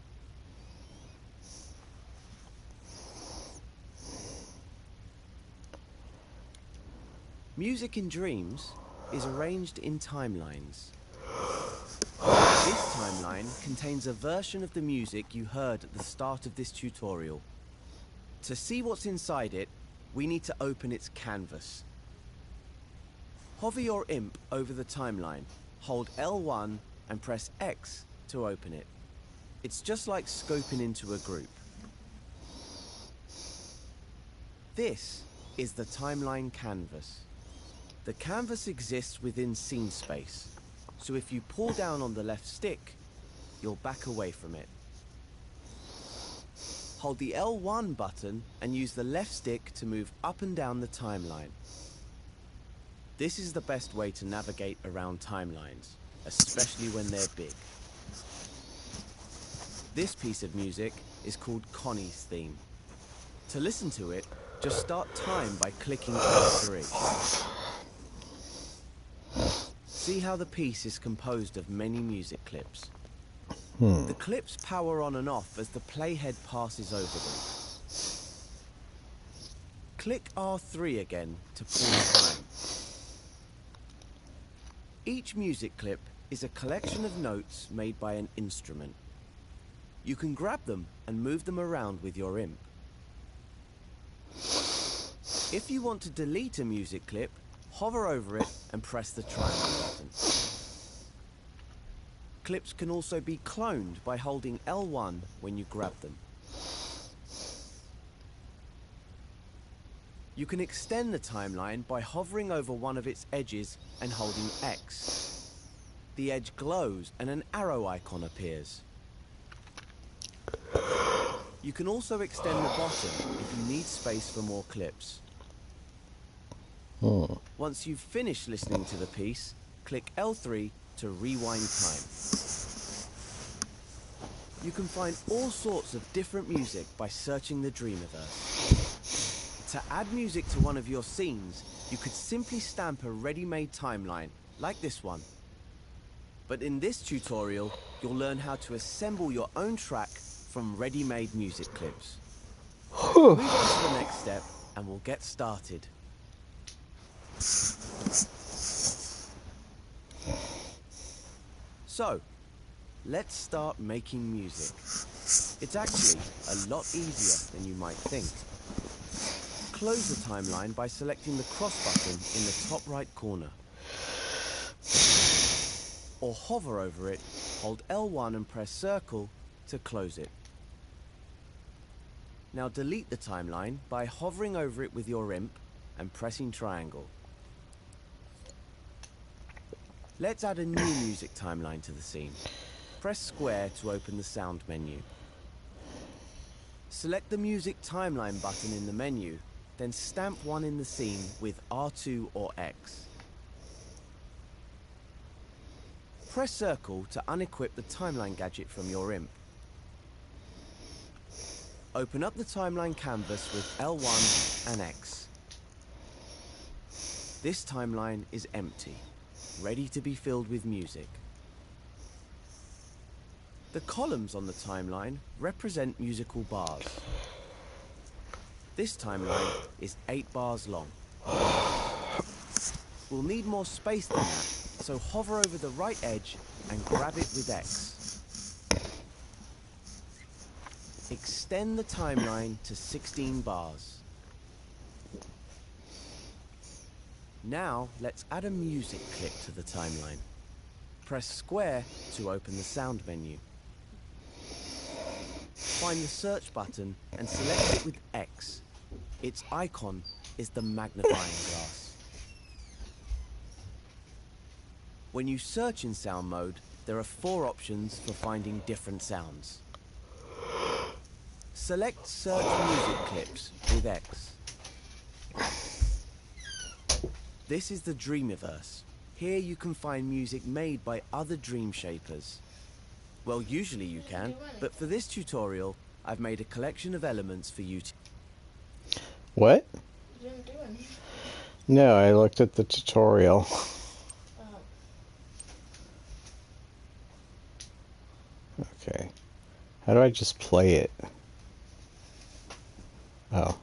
Music in Dreams is arranged in timelines. This timeline contains a version of the music you heard at the start of this tutorial. To see what's inside it, we need to open its canvas. Hover your imp over the timeline, hold L1 and press X to open it. It's just like scoping into a group. This is the timeline canvas. The canvas exists within scene space, so if you pull down on the left stick, you'll back away from it. Hold the L1 button and use the left stick to move up and down the timeline. This is the best way to navigate around timelines, especially when they're big. This piece of music is called Connie's theme. To listen to it, just start time by clicking L3. See how the piece is composed of many music clips. The clips power on and off as the playhead passes over them. Click R3 again to pause time. Each music clip is a collection of notes made by an instrument. You can grab them and move them around with your imp. If you want to delete a music clip, hover over it and press the triangle button. Clips can also be cloned by holding L1 when you grab them. You can extend the timeline by hovering over one of its edges and holding X. The edge glows and an arrow icon appears. You can also extend the bottom if you need space for more clips. Once you've finished listening to the piece, click L3 to rewind time. You can find all sorts of different music by searching the Dreamiverse. To add music to one of your scenes, you could simply stamp a ready-made timeline, like this one. But in this tutorial, you'll learn how to assemble your own track from ready-made music clips. Move on to the next step, and we'll get started. So, let's start making music. It's actually a lot easier than you might think. Close the timeline by selecting the cross button in the top right corner. or hover over it, hold L1 and press circle to close it. Now delete the timeline by hovering over it with your imp and pressing triangle. Let's add a new music timeline to the scene. Press square to open the sound menu. Select the music timeline button in the menu, then stamp one in the scene with R2 or X. Press circle to unequip the timeline gadget from your imp. Open up the timeline canvas with L1 and X. This timeline is empty, ready to be filled with music. The columns on the timeline represent musical bars. This timeline is 8 bars long. We'll need more space than that, so hover over the right edge and grab it with X. Extend the timeline to 16 bars. Now let's add a music clip to the timeline. Press square to open the sound menu. Find the search button and select it with X. Its icon is the magnifying glass. When you search in sound mode, there are 4 options for finding different sounds. Select Search Music Clips with X. This is the Dreamiverse. Here you can find music made by other dream shapers. Well, usually you can, but for this tutorial, I've made a collection of elements for you to... What? You didn't do anything. No, I looked at the tutorial. Okay. How do I just play it? Oh.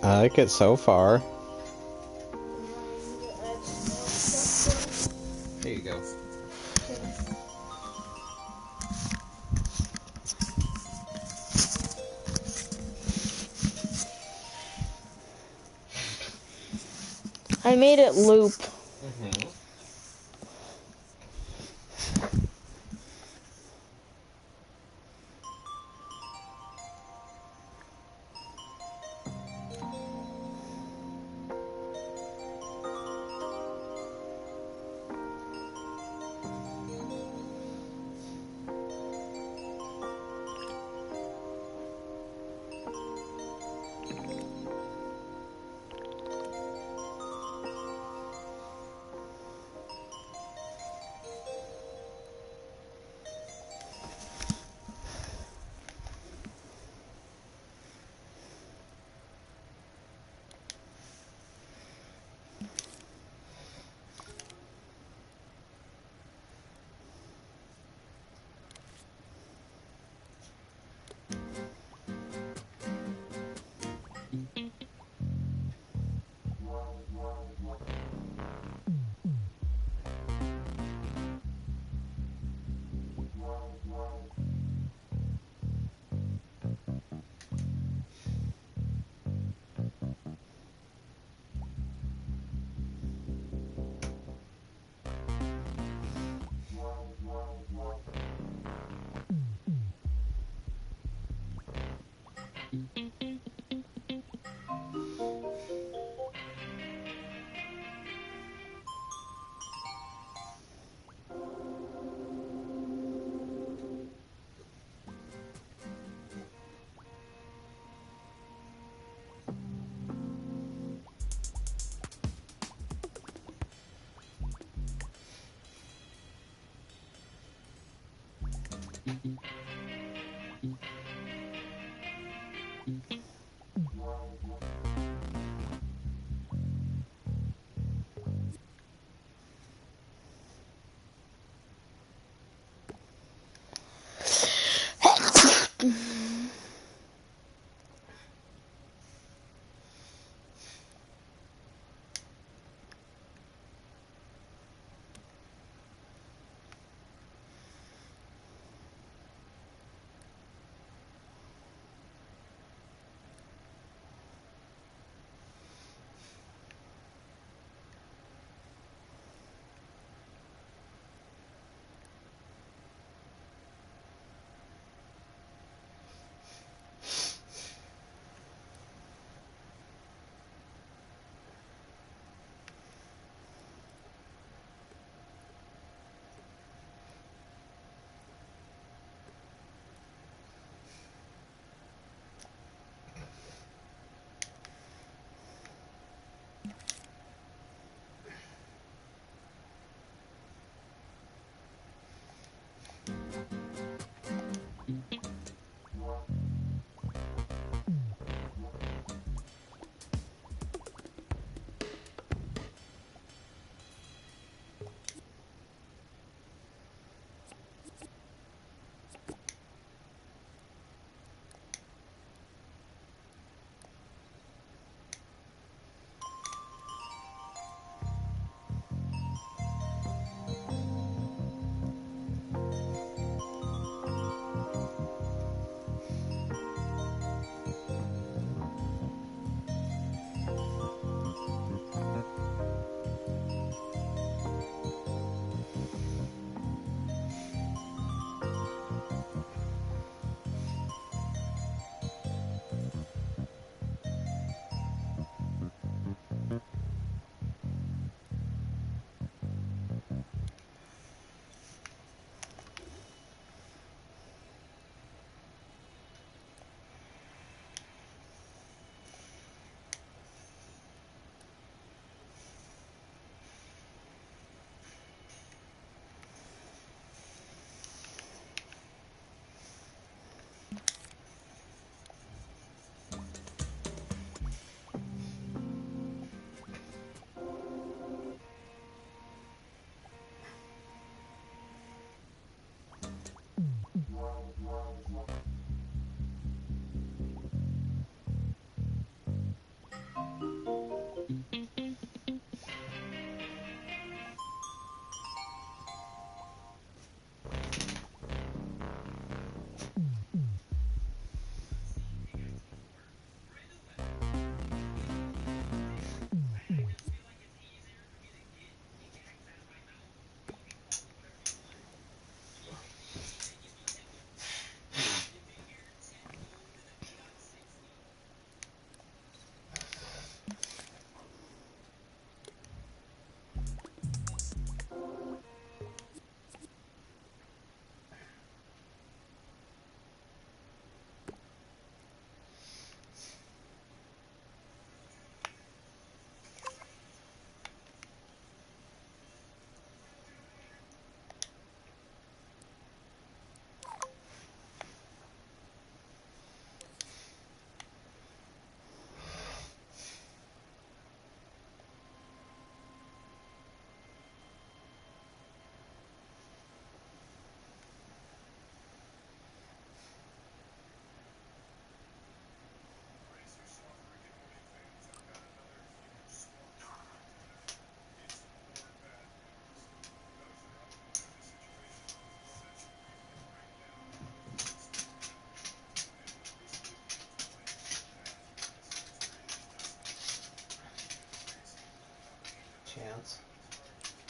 I like it so far. Here you go. I made it loop.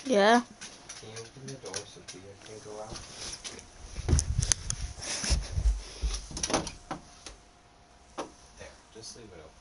Yeah. Can you open the door so Tia can go out? There, just leave it open.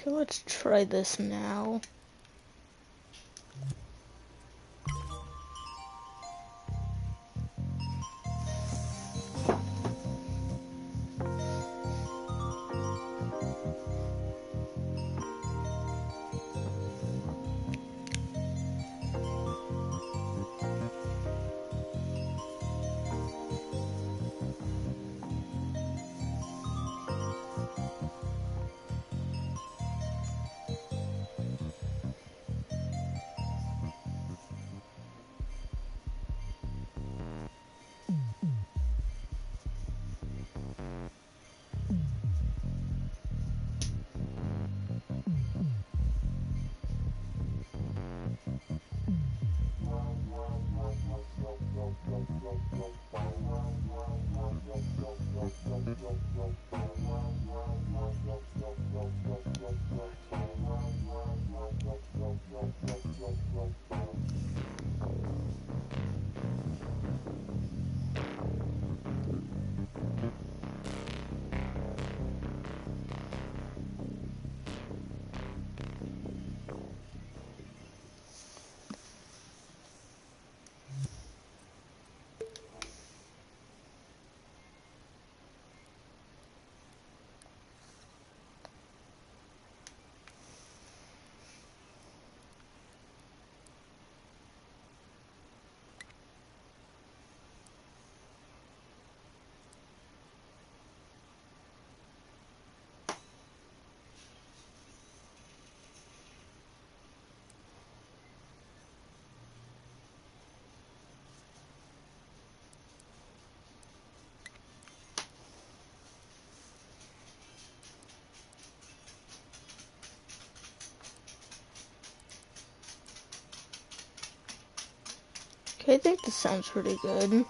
Okay, let's try this now. I think this sounds pretty good.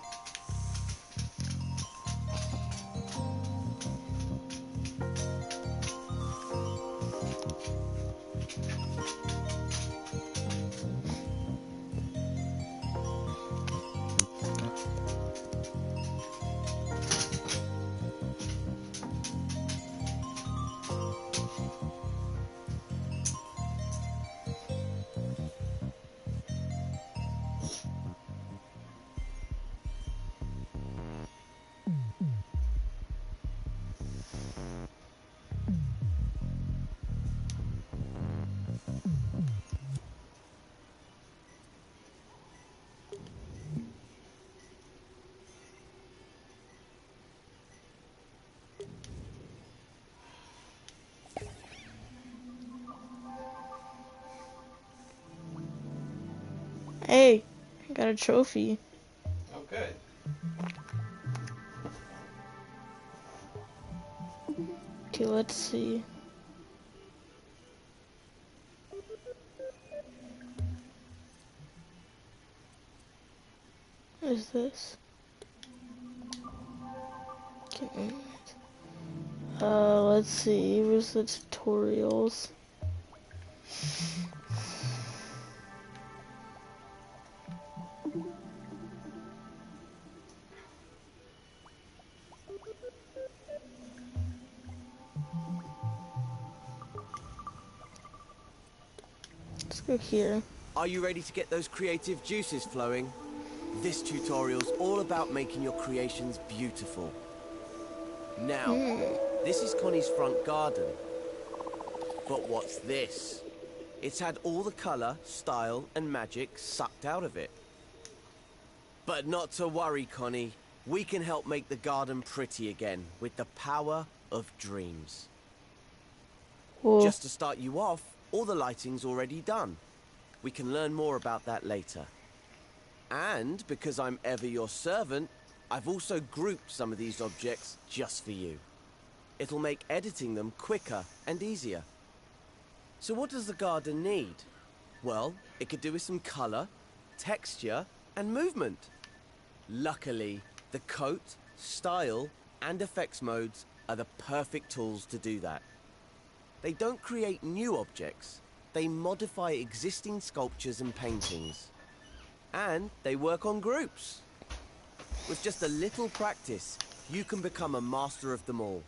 Hey, I got a trophy. Oh, good. Okay, let's see. What is this? Okay. Let's see. Where's the tutorials? Let's go here. Are you ready to get those creative juices flowing? This tutorial's all about making your creations beautiful. Now, this is Connie's front garden. But what's this? It's had all the colour, style and magic sucked out of it. But not to worry, Connie. We can help make the garden pretty again with the power of dreams. Whoa. Just to start you off, all the lighting's already done. We can learn more about that later. And because I'm ever your servant, I've also grouped some of these objects just for you. It'll make editing them quicker and easier. So what does the garden need? Well, it could do with some colour, texture and movement. Luckily, the coat, style and effects modes are the perfect tools to do that. They don't create new objects, they modify existing sculptures and paintings. And they work on groups. With just a little practice, you can become a master of them all.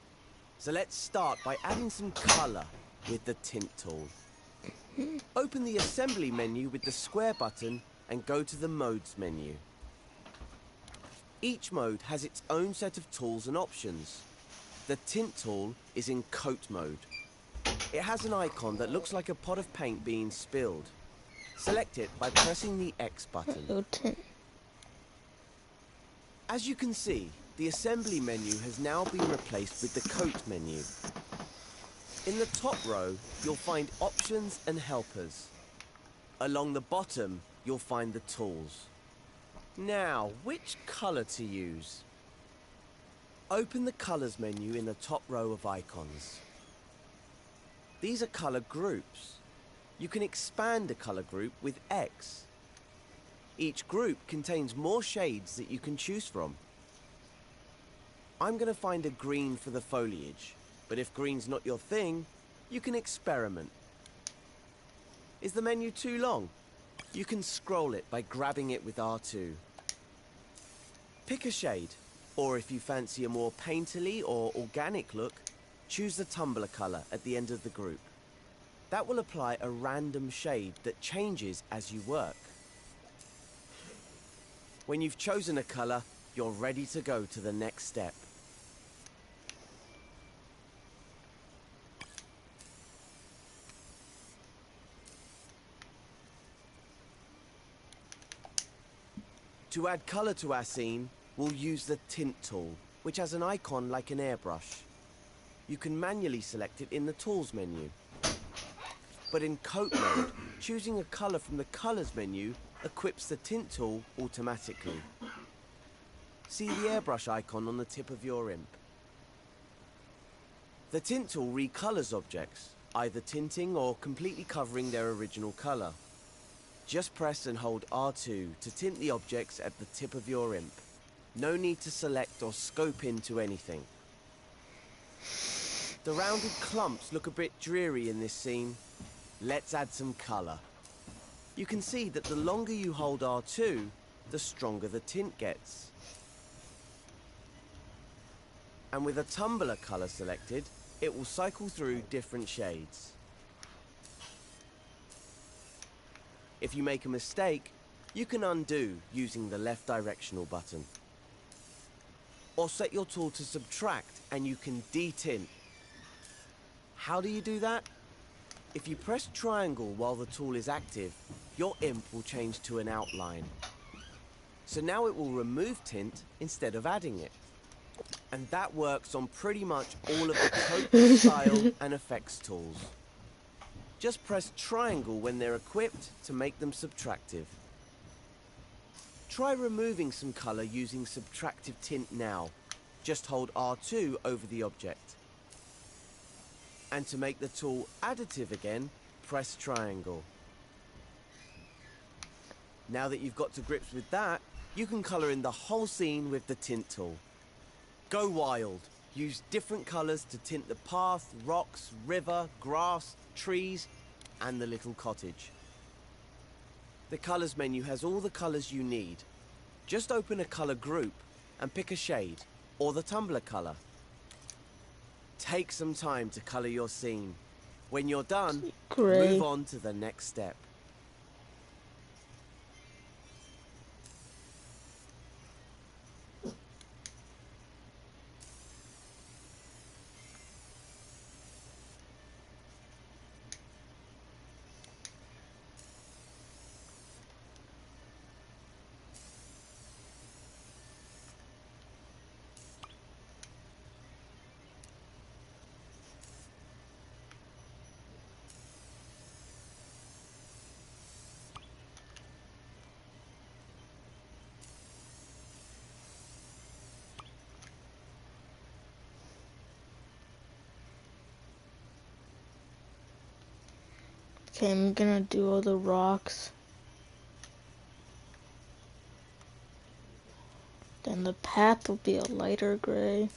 So let's start by adding some colour with the tint tool. Open the assembly menu with the square button and go to the modes menu. Each mode has its own set of tools and options. The tint tool is in coat mode. It has an icon that looks like a pot of paint being spilled. Select it by pressing the X button. Oh, tint. As you can see, the assembly menu has now been replaced with the coat menu. In the top row, you'll find options and helpers. Along the bottom, you'll find the tools. Now, which colour to use? Open the colours menu in the top row of icons. These are colour groups. You can expand a colour group with X. Each group contains more shades that you can choose from. I'm going to find a green for the foliage, but if green's not your thing, you can experiment. Is the menu too long? You can scroll it by grabbing it with R2. Pick a shade, or if you fancy a more painterly or organic look, choose the tumbler colour at the end of the group. That will apply a random shade that changes as you work. When you've chosen a colour, you're ready to go to the next step. To add colour to our scene, we'll use the tint tool, which has an icon like an airbrush. You can manually select it in the tools menu. But in coat mode, choosing a colour from the colours menu equips the tint tool automatically. See the airbrush icon on the tip of your imp. The tint tool recolours objects, either tinting or completely covering their original colour. Just press and hold R2 to tint the objects at the tip of your imp. No need to select or scope into anything. The rounded clumps look a bit dreary in this scene. Let's add some colour. You can see that the longer you hold R2, the stronger the tint gets. And with a tumbler colour selected, it will cycle through different shades. If you make a mistake, you can undo using the left directional button. Or set your tool to subtract and you can detint. How do you do that? If you press triangle while the tool is active, your imp will change to an outline. So now it will remove tint instead of adding it. And that works on pretty much all of the coat, style and effects tools. Just press triangle when they're equipped to make them subtractive. Try removing some colour using subtractive tint now. Just hold R2 over the object. And to make the tool additive again, press triangle. Now that you've got to grips with that, you can colour in the whole scene with the tint tool. Go wild. Use different colours to tint the path, rocks, river, grass, trees, and the little cottage. The colours menu has all the colours you need. Just open a colour group and pick a shade, or the tumbler colour. Take some time to colour your scene. When you're done, Great. move on to the next step. Okay, I'm gonna do all the rocks. Then the path will be a lighter gray.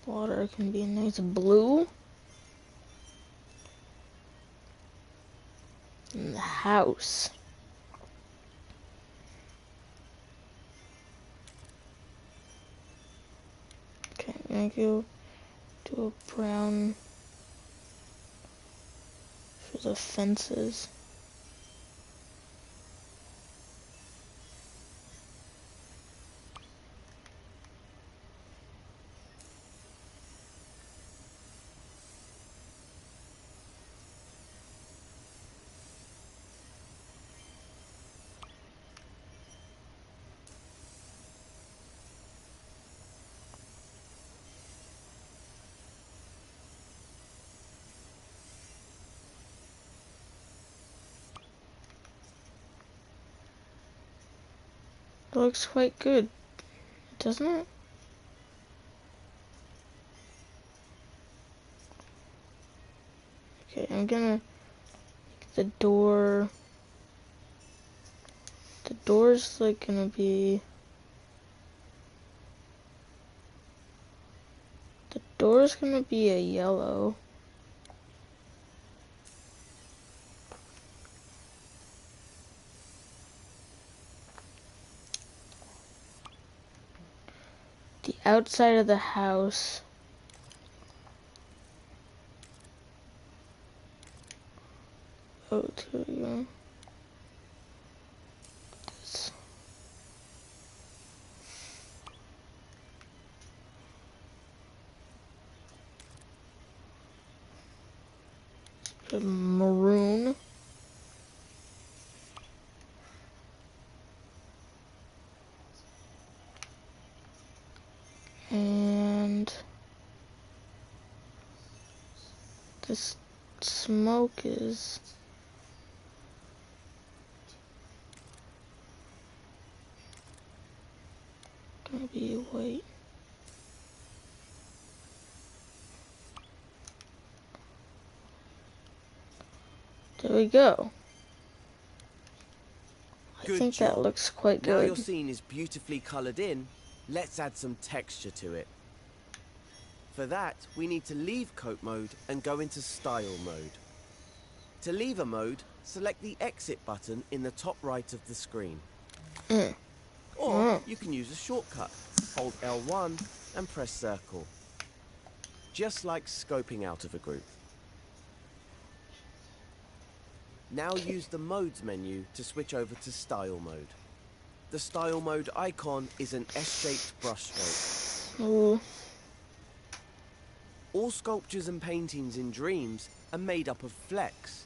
Water can be a nice blue. And the house. Okay, I'm gonna go do a brown for the fences. It looks quite good, doesn't it? Okay, I'm gonna make the door. The door's like gonna be. The door's gonna be a yellow. The outside of the house. Oh, there we go. This. Put maroon. And this smoke is wait. There we go. I Good think that job. looks quite Now your good. scene is beautifully coloured in, let's add some texture to it. For that, we need to leave coat mode and go into style mode. To leave a mode, select the exit button in the top right of the screen. Or you can use a shortcut. Hold L1 and press circle. Just like scoping out of a group. Now use the modes menu to switch over to style mode. The style mode icon is an S-shaped brushstroke. Ooh. All sculptures and paintings in Dreams are made up of flecks,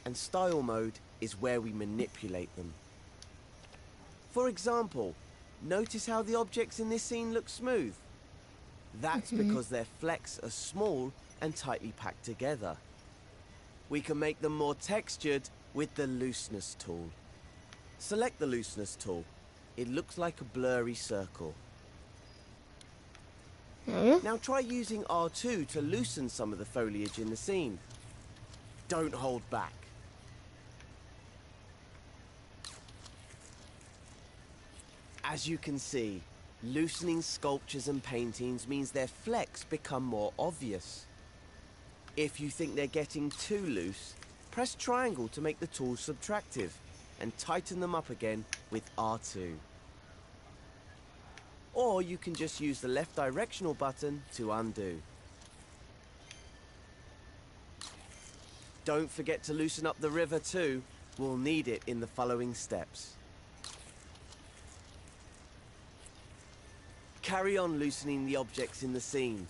and style mode is where we manipulate them. For example, notice how the objects in this scene look smooth. That's because their flecks are small and tightly packed together. We can make them more textured with the looseness tool. Select the looseness tool. It looks like a blurry circle. Now try using R2 to loosen some of the foliage in the scene. Don't hold back. As you can see, loosening sculptures and paintings means their flecks become more obvious. If you think they're getting too loose, press triangle to make the tools subtractive and tighten them up again with R2. Or you can just use the left directional button to undo. Don't forget to loosen up the river too. We'll need it in the following steps. Carry on loosening the objects in the scene.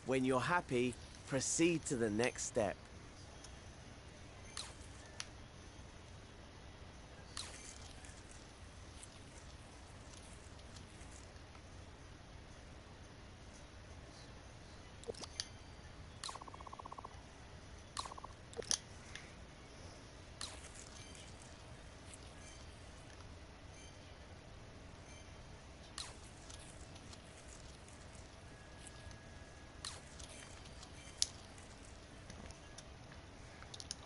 When you're happy, proceed to the next step.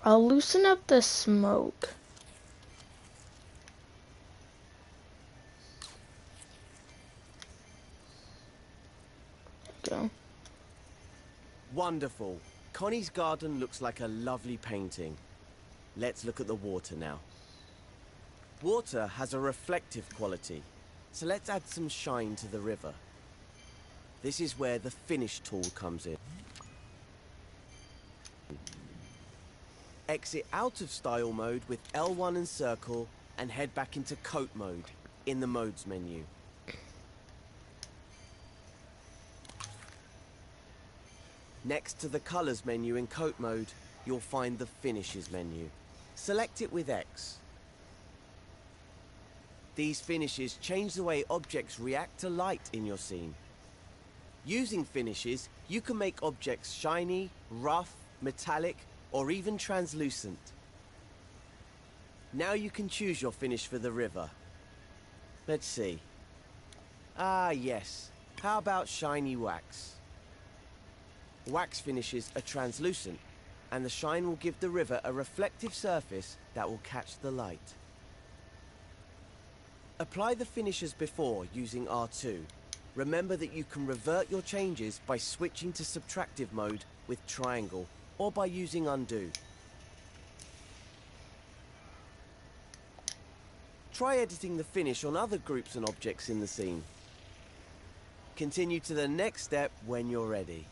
I'll loosen up the smoke. Go. Wonderful. Connie's garden looks like a lovely painting. Let's look at the water now. Water has a reflective quality, so let's add some shine to the river. This is where the finish tool comes in. Exit out of style mode with L1 and circle and head back into coat mode in the modes menu. Next to the colors menu in coat mode, you'll find the finishes menu. Select it with X. These finishes change the way objects react to light in your scene. Using finishes, you can make objects shiny, rough, metallic, or even translucent. Now you can choose your finish for the river. Let's see. Ah, yes. How about shiny wax? Wax finishes are translucent, and the shine will give the river a reflective surface that will catch the light. Apply the finish as before using R2. Remember that you can revert your changes by switching to subtractive mode with triangle, or by using undo. Try editing the finish on other groups and objects in the scene. Continue to the next step when you're ready.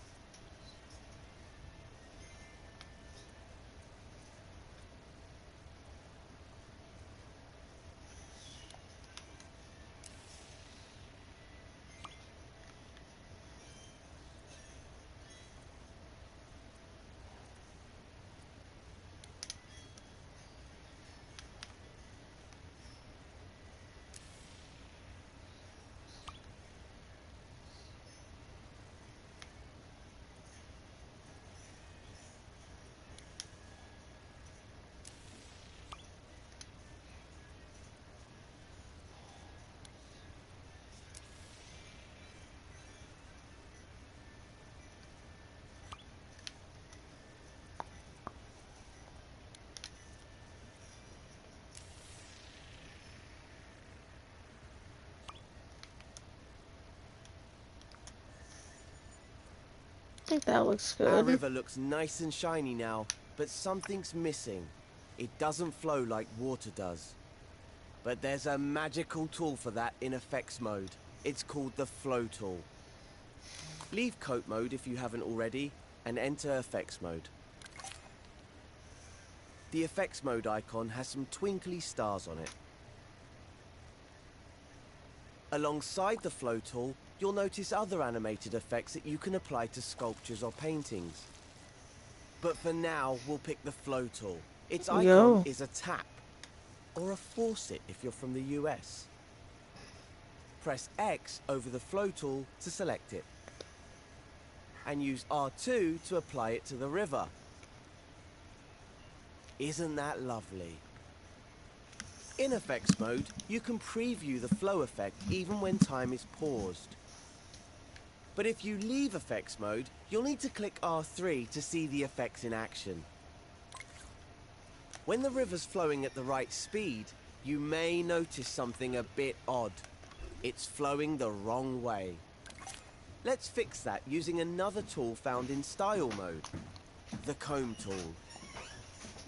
think that looks Our good. river looks nice and shiny now, but something's missing. It doesn't flow like water does. But there's a magical tool for that in effects mode. It's called the flow tool. Leave coat mode if you haven't already, and enter effects mode. The effects mode icon has some twinkly stars on it. Alongside the flow tool, you'll notice other animated effects that you can apply to sculptures or paintings. But for now, we'll pick the flow tool. Its icon Yo. is a tap, or a faucet if you're from the US. Press X over the flow tool to select it. And use R2 to apply it to the river. Isn't that lovely? In effects mode, you can preview the flow effect even when time is paused. But if you leave effects mode, you'll need to click R3 to see the effects in action. When the river's flowing at the right speed, you may notice something a bit odd. It's flowing the wrong way. Let's fix that using another tool found in style mode, the comb tool.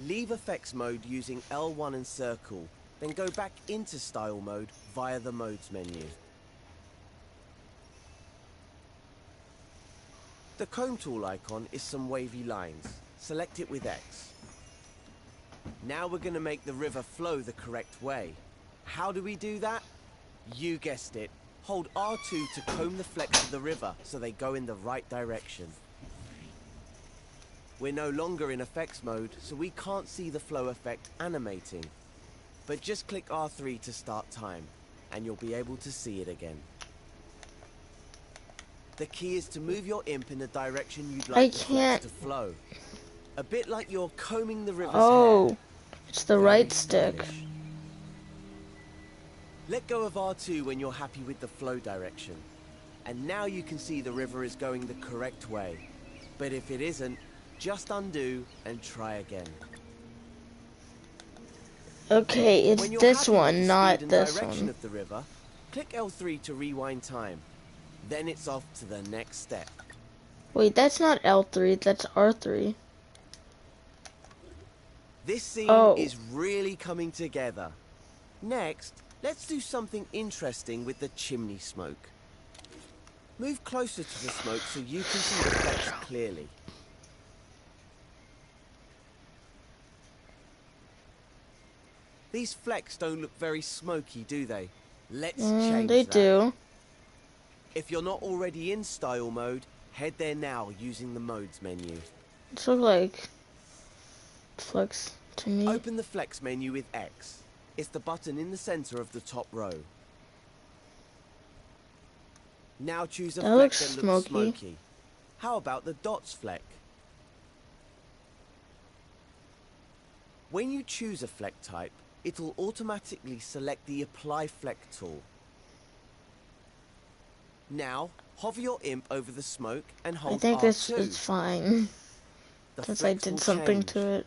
Leave effects mode using L1 and circle, then go back into style mode via the modes menu. The comb tool icon is some wavy lines. Select it with X. Now we're going to make the river flow the correct way. How do we do that? You guessed it. Hold R2 to comb the flecks of the river so they go in the right direction. We're no longer in effects mode, so we can't see the flow effect animating. But just click R3 to start time, and you'll be able to see it again. The key is to move your imp in the direction you'd like the flecks to flow. A bit like you're combing the river's hair. It's the right stick. Let go of R2 when you're happy with the flow direction. And now you can see the river is going the correct way. But if it isn't, just undo and try again. Okay, it's this one, not this direction one. of the river, click L3 to rewind time. Then it's off to the next step. Wait, that's not L3, that's R3. This scene Oh. is really coming together. Next, let's do something interesting with the chimney smoke. Move closer to the smoke so you can see the flecks clearly. These flecks don't look very smoky, do they? Let's change They that. do. If you're not already in style mode, head there now using the modes menu. It's look like flex to me. Open the flex menu with X. It's the button in the center of the top row. Now choose a That fleck looks that looks smoky. smoky. How about the dots fleck? When you choose a fleck type, it'll automatically select the Apply Fleck tool. Now, hover your imp over the smoke and hold I think R2. it's fine. The Since I flecks did will something change. to it.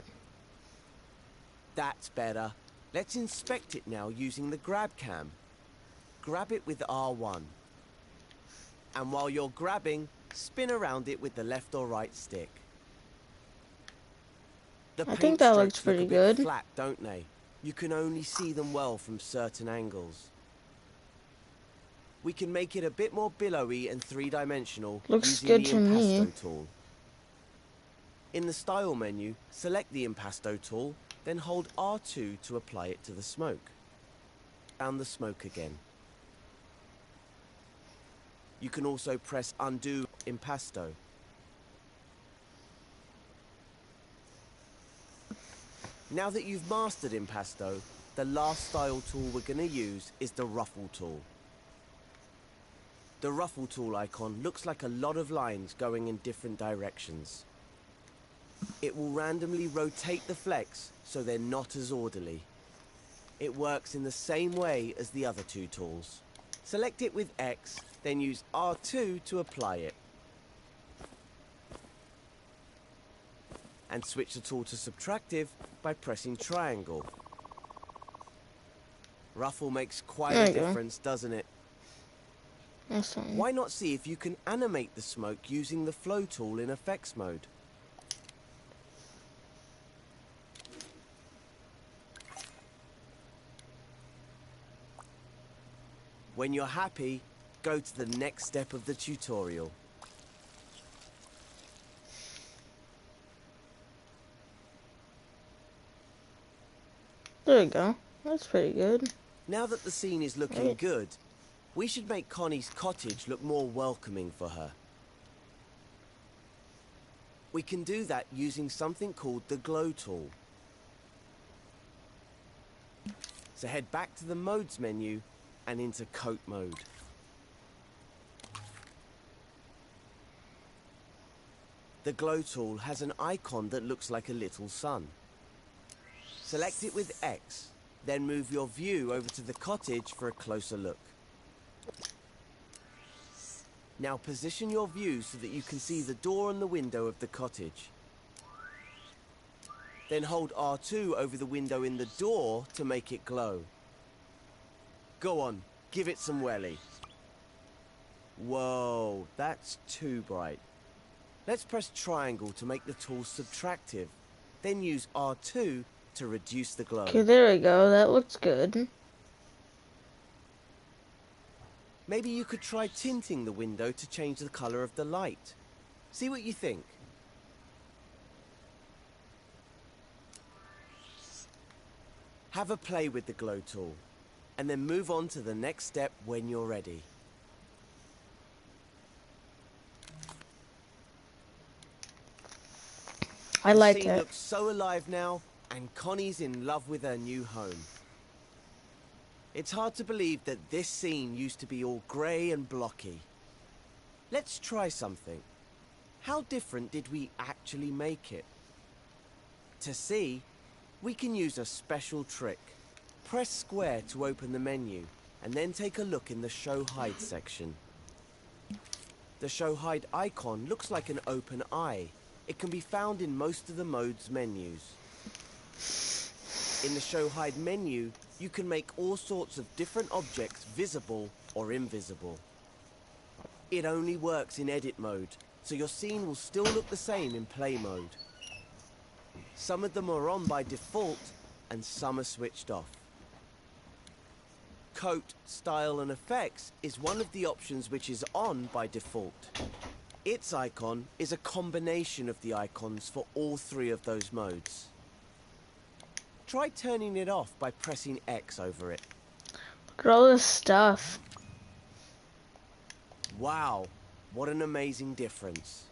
That's better. Let's inspect it now using the grab cam. Grab it with R1. And while you're grabbing, spin around it with the left or right stick. The I think paint that strokes looks pretty look a bit good. flat, don't they? You can only see them well from certain angles. We can make it a bit more billowy and three-dimensional Looks using good the to me. Impasto tool. In the Style menu, select the Impasto tool, then hold R2 to apply it to the smoke. Down the smoke again. You can also press Undo Impasto. Now that you've mastered Impasto, the last style tool we're going to use is the Ruffle tool. The Ruffle tool icon looks like a lot of lines going in different directions. It will randomly rotate the flecks so they're not as orderly. It works in the same way as the other two tools. Select it with X, then use R2 to apply it. And switch the tool to subtractive by pressing triangle. Ruffle makes quite There a you go. difference, doesn't it? That's fine. Why not see if you can animate the smoke using the flow tool in effects mode? When you're happy, go to the next step of the tutorial. There we go. That's pretty good. Now that the scene is looking Right. good, we should make Connie's cottage look more welcoming for her. We can do that using something called the glow tool. So head back to the modes menu and into coat mode. The glow tool has an icon that looks like a little sun. Select it with X, then move your view over to the cottage for a closer look. Now position your view so that you can see the door and the window of the cottage. Then hold R2 over the window in the door to make it glow. Go on, give it some welly. Whoa, that's too bright. Let's press triangle to make the tool subtractive, then use R2 to reduce the glow. Okay, there we go. That looks good. Maybe you could try tinting the window to change the color of the light. See what you think. Have a play with the glow tool, and then move on to the next step when you're ready. I like The scene it. looks so alive now, and Connie's in love with her new home. It's hard to believe that this scene used to be all grey and blocky. Let's try something. How different did we actually make it? To see, we can use a special trick. Press square to open the menu, and then take a look in the Show Hide section. The Show Hide icon looks like an open eye. It can be found in most of the mode's menus. In the Show Hide menu, you can make all sorts of different objects visible or invisible. It only works in edit mode, so your scene will still look the same in play mode. Some of them are on by default, and some are switched off. Coat, Style and Effects is one of the options which is on by default. Its icon is a combination of the icons for all three of those modes. Try turning it off by pressing X over it. Look at all this stuff. Wow, what an amazing difference.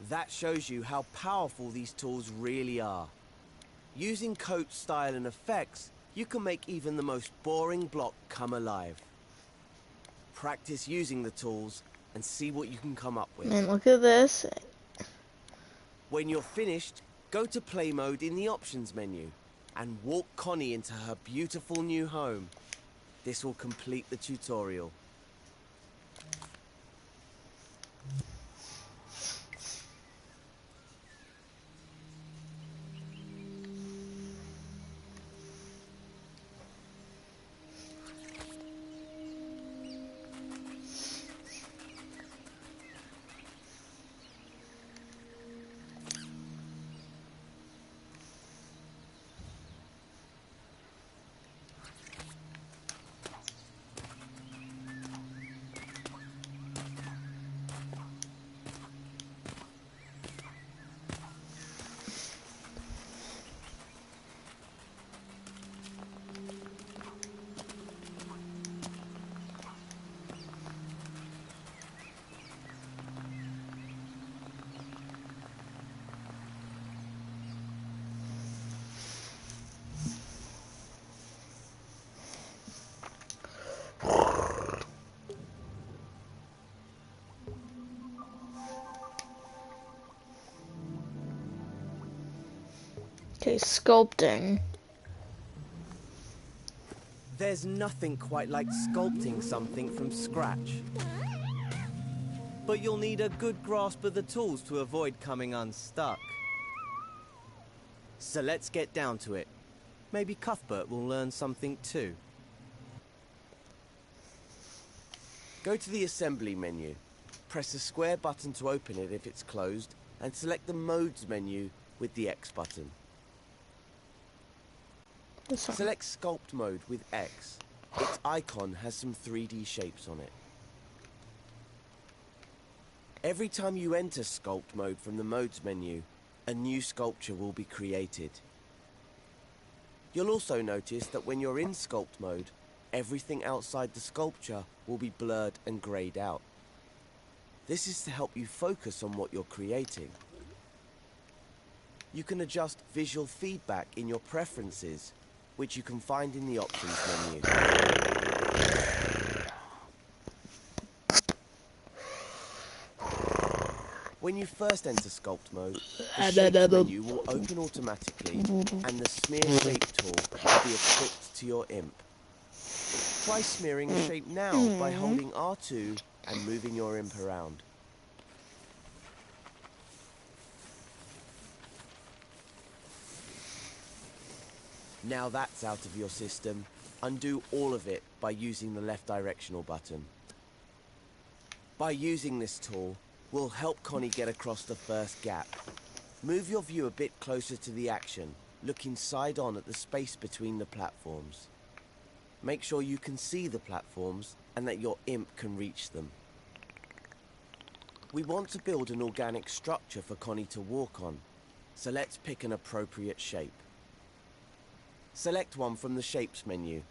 That shows you how powerful these tools really are. Using Coat, Style and Effects, you can make even the most boring block come alive. Practice using the tools and see what you can come up with. Man, look at this. When you're finished, go to play mode in the options menu and walk Connie into her beautiful new home. This will complete the tutorial. Okay, sculpting. There's nothing quite like sculpting something from scratch. But you'll need a good grasp of the tools to avoid coming unstuck. So let's get down to it. Maybe Cuthbert will learn something too. Go to the assembly menu. Press the square button to open it if it's closed, and select the modes menu with the X button. This one. Select sculpt mode with X. Its icon has some 3D shapes on it. Every time you enter sculpt mode from the modes menu, a new sculpture will be created. You'll also notice that when you're in sculpt mode, everything outside the sculpture will be blurred and grayed out. This is to help you focus on what you're creating. You can adjust visual feedback in your preferences, which you can find in the options menu. When you first enter sculpt mode, the shapes menu will open automatically and the smear shape tool will be equipped to your imp. Try smearing a shape now by holding R2 and moving your imp around. Now that's out of your system, undo all of it by using the left directional button. By using this tool, we'll help Connie get across the first gap. Move your view a bit closer to the action, looking side on at the space between the platforms. Make sure you can see the platforms and that your imp can reach them. We want to build an organic structure for Connie to walk on, so let's pick an appropriate shape. Select one from the Shapes menu,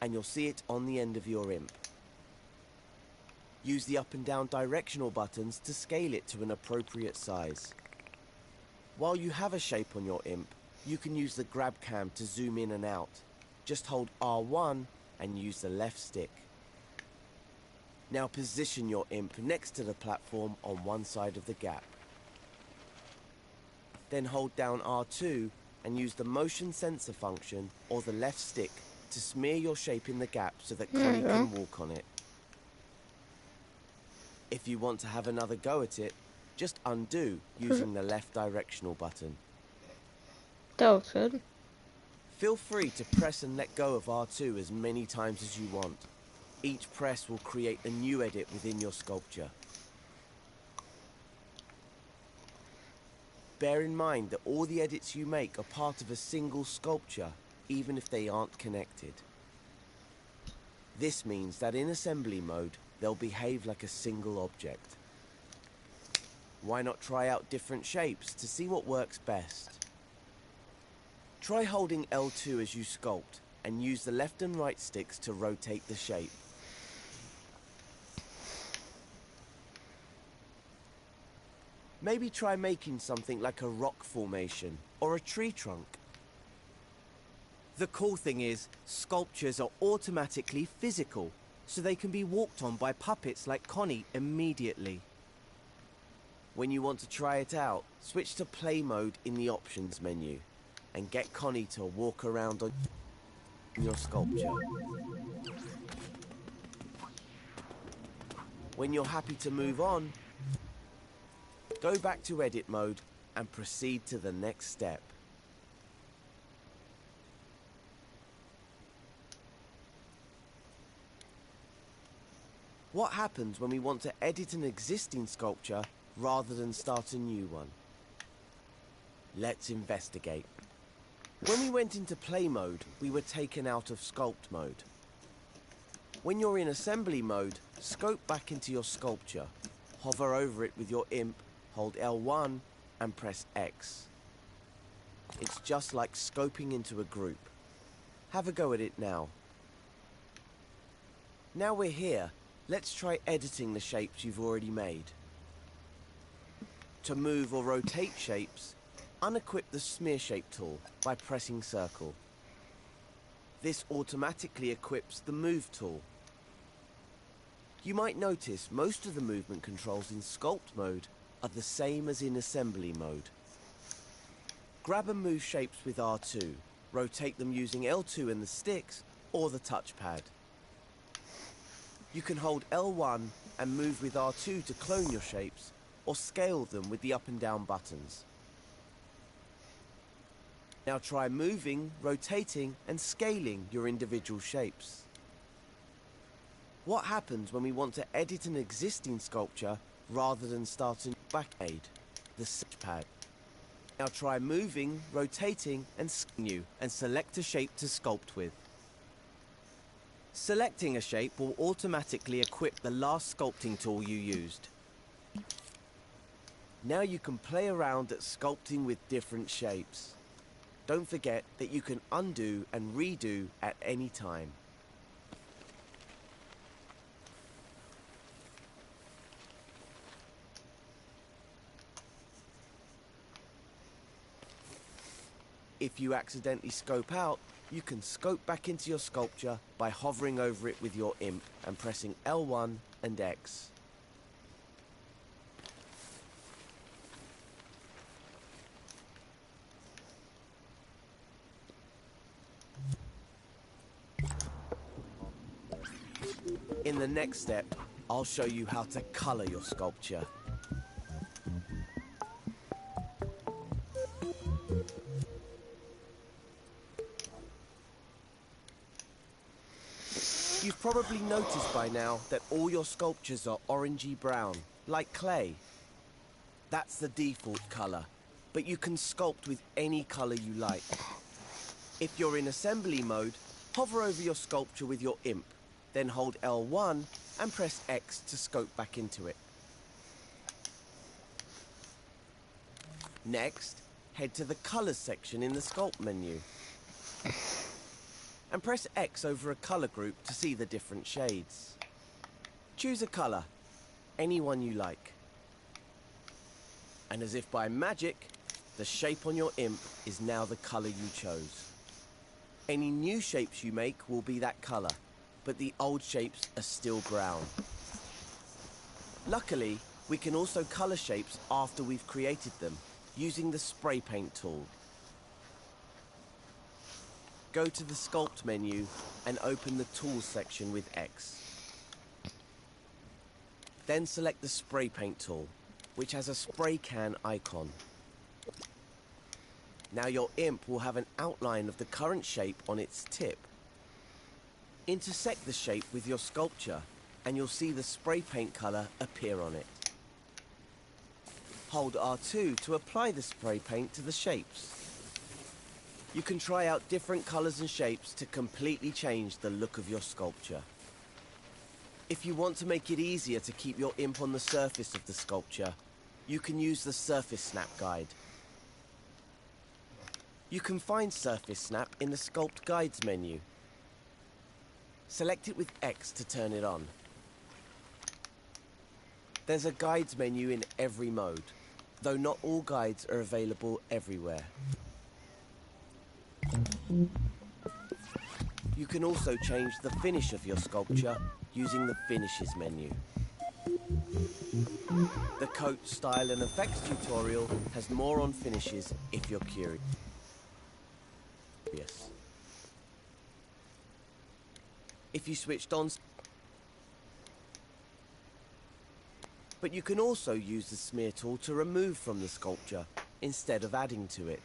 and you'll see it on the end of your imp. Use the up and down directional buttons to scale it to an appropriate size. While you have a shape on your imp, you can use the grab cam to zoom in and out. Just hold R1 and use the left stick. Now position your imp next to the platform on one side of the gap. Then hold down R2 and use the motion sensor function or the left stick to smear your shape in the gap so that Connie can walk on it. If you want to have another go at it, just undo using the left directional button. That was good. Feel free to press and let go of R2 as many times as you want. Each press will create a new edit within your sculpture. Bear in mind that all the edits you make are part of a single sculpture, even if they aren't connected. This means that in assembly mode, they'll behave like a single object. Why not try out different shapes to see what works best? Try holding L2 as you sculpt and use the left and right sticks to rotate the shape. Maybe try making something like a rock formation or a tree trunk. The cool thing is, sculptures are automatically physical, so they can be walked on by puppets like Connie immediately. When you want to try it out, switch to play mode in the options menu and get Connie to walk around on your sculpture. When you're happy to move on, go back to edit mode and proceed to the next step. What happens when we want to edit an existing sculpture rather than start a new one? Let's investigate. When we went into play mode, we were taken out of sculpt mode. When you're in assembly mode, scope back into your sculpture. Hover over it with your imp, hold L1 and press X. It's just like scoping into a group. Have a go at it now. Now we're here, let's try editing the shapes you've already made. To move or rotate shapes, unequip the smear shape tool by pressing circle. This automatically equips the move tool. You might notice most of the movement controls in sculpt mode are the same as in assembly mode. Grab and move shapes with R2, rotate them using L2 and the sticks or the touchpad. You can hold L1 and move with R2 to clone your shapes or scale them with the up and down buttons. Now try moving, rotating and scaling your individual shapes. What happens when we want to edit an existing sculpture rather than starting back-aid, the sketch pad? Now try moving, rotating, and new, and select a shape to sculpt with. Selecting a shape will automatically equip the last sculpting tool you used. Now you can play around at sculpting with different shapes. Don't forget that you can undo and redo at any time. If you accidentally scope out, you can scope back into your sculpture by hovering over it with your imp and pressing L1 and X. In the next step, I'll show you how to color your sculpture. You've probably noticed by now that all your sculptures are orangey brown, like clay. That's the default color, but you can sculpt with any color you like. If you're in assembly mode, hover over your sculpture with your imp, then hold L1 and press X to scope back into it. Next, head to the colors section in the sculpt menu and press X over a color group to see the different shades. Choose a color, any one you like. And as if by magic, the shape on your imp is now the color you chose. Any new shapes you make will be that color, but the old shapes are still brown. Luckily, we can also color shapes after we've created them, using the spray paint tool. Go to the Sculpt menu and open the Tools section with X. Then select the Spray Paint tool, which has a spray can icon. Now your imp will have an outline of the current shape on its tip. Intersect the shape with your sculpture, and you'll see the spray paint color appear on it. Hold R2 to apply the spray paint to the shapes. You can try out different colors and shapes to completely change the look of your sculpture. If you want to make it easier to keep your imp on the surface of the sculpture, you can use the Surface Snap guide. You can find Surface Snap in the Sculpt Guides menu. Select it with X to turn it on. There's a Guides menu in every mode, though not all guides are available everywhere. You can also change the finish of your sculpture using the Finishes menu. The Coat, Style and Effects tutorial has more on finishes if you're curious. If you switched on... But you can also use the Smear tool to remove from the sculpture instead of adding to it.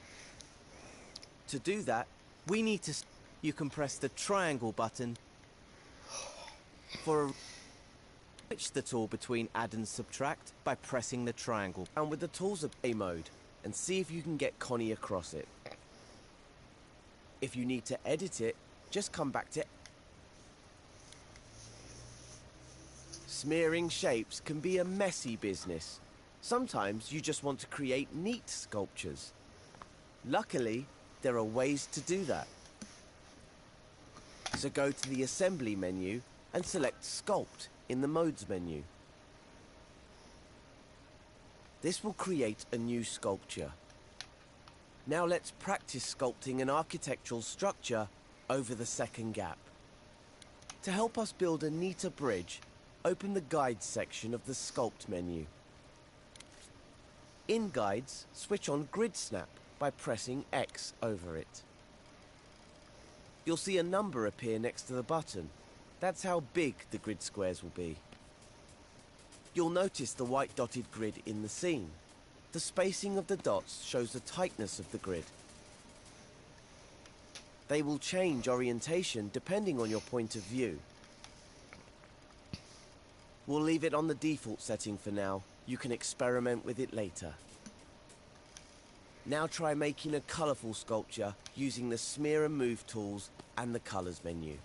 To do that, we need to... You can press the triangle button for a... Switch the tool between add and subtract by pressing the triangle and with the tools of A mode and see if you can get Connie across it. If you need to edit it, just come back to... Smearing shapes can be a messy business. Sometimes you just want to create neat sculptures. Luckily, there are ways to do that. So go to the Assembly menu and select Sculpt in the Modes menu. This will create a new sculpture. Now let's practice sculpting an architectural structure over the second gap. To help us build a neater bridge, open the Guides section of the Sculpt menu. In Guides, switch on Grid Snap by pressing X over it. You'll see a number appear next to the button. That's how big the grid squares will be. You'll notice the white dotted grid in the scene. The spacing of the dots shows the tightness of the grid. They will change orientation depending on your point of view. We'll leave it on the default setting for now. You can experiment with it later. Now try making a colourful sculpture using the smear and move tools and the colours menu.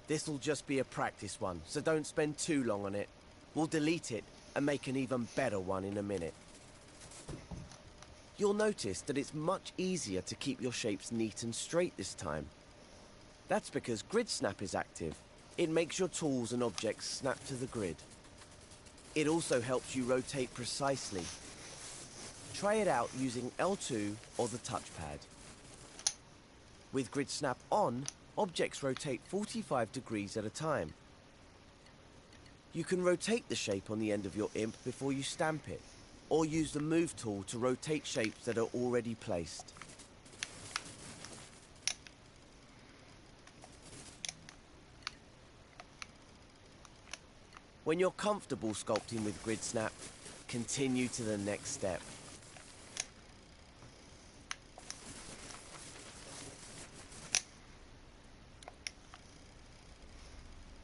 This'll just be a practice one, so don't spend too long on it. We'll delete it and make an even better one in a minute. You'll notice that it's much easier to keep your shapes neat and straight this time. That's because Grid Snap is active. It makes your tools and objects snap to the grid. It also helps you rotate precisely. Try it out using L2 or the touchpad. With Grid Snap on, objects rotate 45 degrees at a time. You can rotate the shape on the end of your imp before you stamp it, or use the Move tool to rotate shapes that are already placed. When you're comfortable sculpting with Grid Snap, continue to the next step.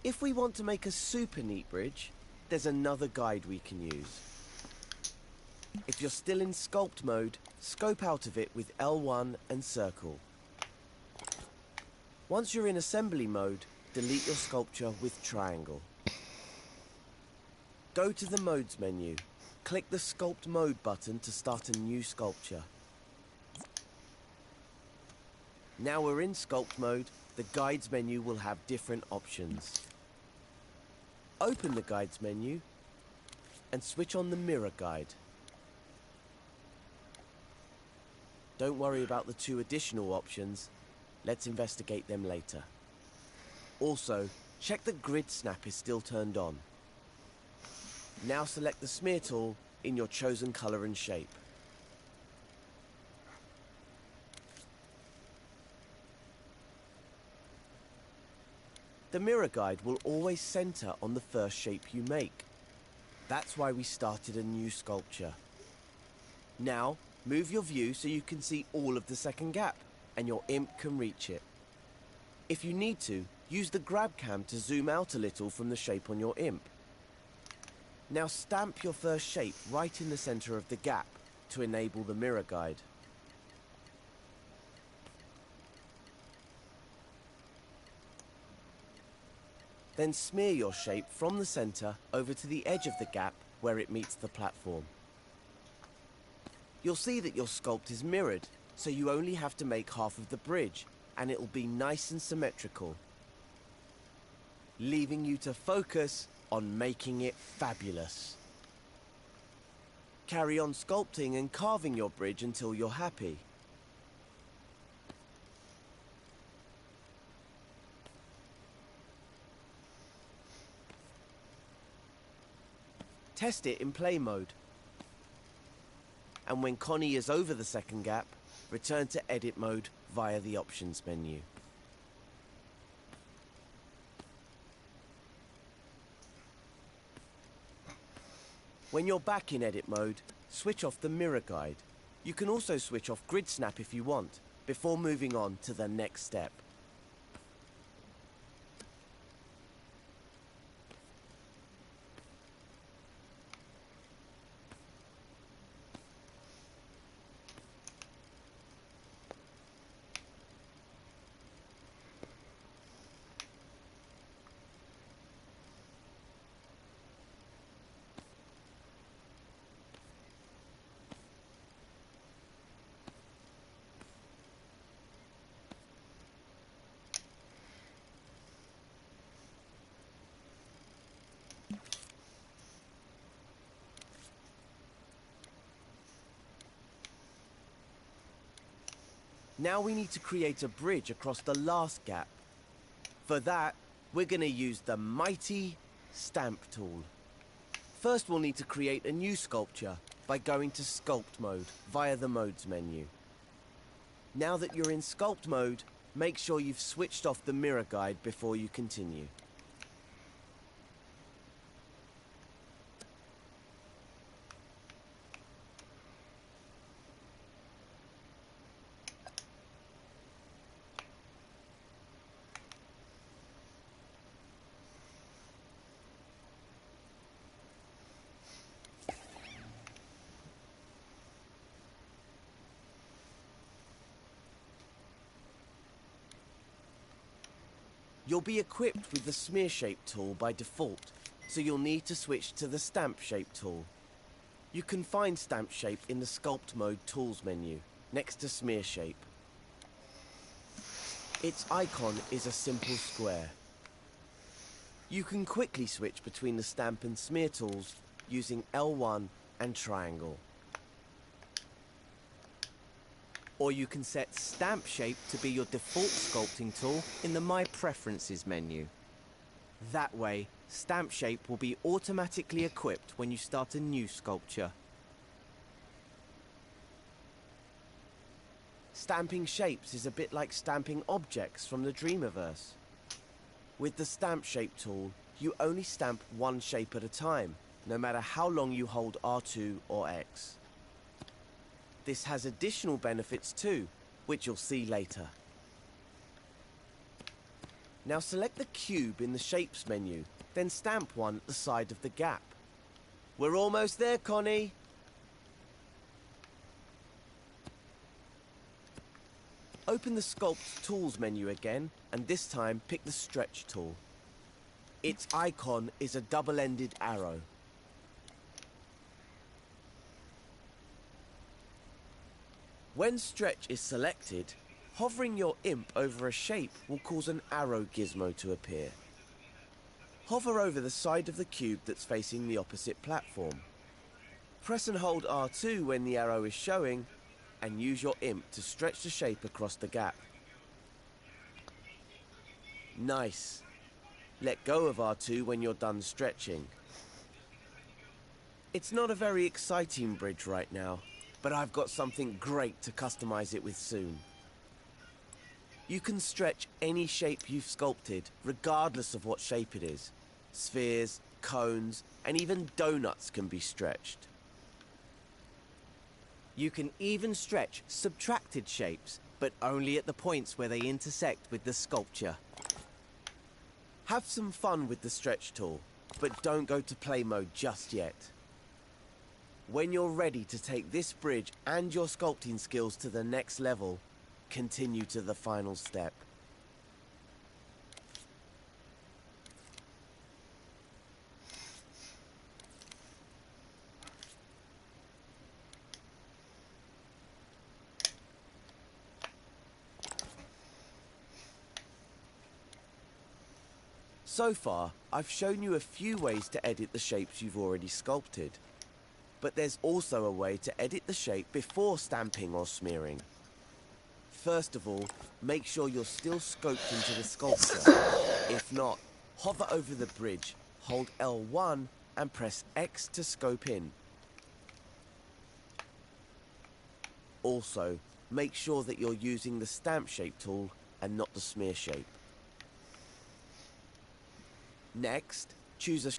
If we want to make a super neat bridge, there's another guide we can use. If you're still in sculpt mode, scope out of it with L1 and circle. Once you're in assembly mode, delete your sculpture with triangle. Go to the Modes menu. Click the Sculpt Mode button to start a new sculpture. Now we're in Sculpt mode, the Guides menu will have different options. Open the Guides menu and switch on the Mirror Guide. Don't worry about the 2 additional options. Let's investigate them later. Also, check that Grid Snap is still turned on. Now select the smear tool in your chosen color and shape. The mirror guide will always center on the first shape you make. That's why we started a new sculpture. Now, move your view so you can see all of the second gap, and your imp can reach it. If you need to, use the grab cam to zoom out a little from the shape on your imp. Now stamp your first shape right in the center of the gap to enable the mirror guide. Then smear your shape from the center over to the edge of the gap where it meets the platform. You'll see that your sculpt is mirrored, so you only have to make half of the bridge, and it'll be nice and symmetrical, leaving you to focus on making it fabulous. Carry on sculpting and carving your bridge until you're happy. Test it in play mode. And when Connie is over the second gap, return to edit mode via the options menu. When you're back in edit mode, switch off the mirror guide. You can also switch off Grid Snap if you want, before moving on to the next step. Now we need to create a bridge across the last gap. For that, we're going to use the mighty Stamp tool. First, we'll need to create a new sculpture by going to Sculpt mode via the Modes menu. Now that you're in Sculpt mode, make sure you've switched off the mirror guide before you continue. You'll be equipped with the Smear Shape tool by default, so you'll need to switch to the Stamp Shape tool. You can find Stamp Shape in the Sculpt Mode Tools menu, next to Smear Shape. Its icon is a simple square. You can quickly switch between the Stamp and Smear tools using L1 and Triangle. Or you can set Stamp Shape to be your default sculpting tool in the My Preferences menu. That way, Stamp Shape will be automatically equipped when you start a new sculpture. Stamping shapes is a bit like stamping objects from the Dreamiverse. With the Stamp Shape tool, you only stamp one shape at a time, no matter how long you hold R2 or X. This has additional benefits too, which you'll see later. Now select the cube in the Shapes menu, then stamp one at the side of the gap. We're almost there, Connie! Open the Sculpt Tools menu again, and this time pick the Stretch tool. Its icon is a double-ended arrow. When Stretch is selected, hovering your imp over a shape will cause an arrow gizmo to appear. Hover over the side of the cube that's facing the opposite platform. Press and hold R2 when the arrow is showing, and use your imp to stretch the shape across the gap. Nice. Let go of R2 when you're done stretching. It's not a very exciting bridge right now, but I've got something great to customize it with soon. You can stretch any shape you've sculpted, regardless of what shape it is. Spheres, cones, and even donuts can be stretched. You can even stretch subtracted shapes, but only at the points where they intersect with the sculpture. Have some fun with the Stretch tool, but don't go to play mode just yet. When you're ready to take this bridge and your sculpting skills to the next level, continue to the final step. So far, I've shown you a few ways to edit the shapes you've already sculpted. But there's also a way to edit the shape before stamping or smearing. First of all, make sure you're still scoped into the sculpture. If not, hover over the bridge, hold L1 and press X to scope in. Also, make sure that you're using the Stamp Shape tool and not the Smear Shape. Next, choose a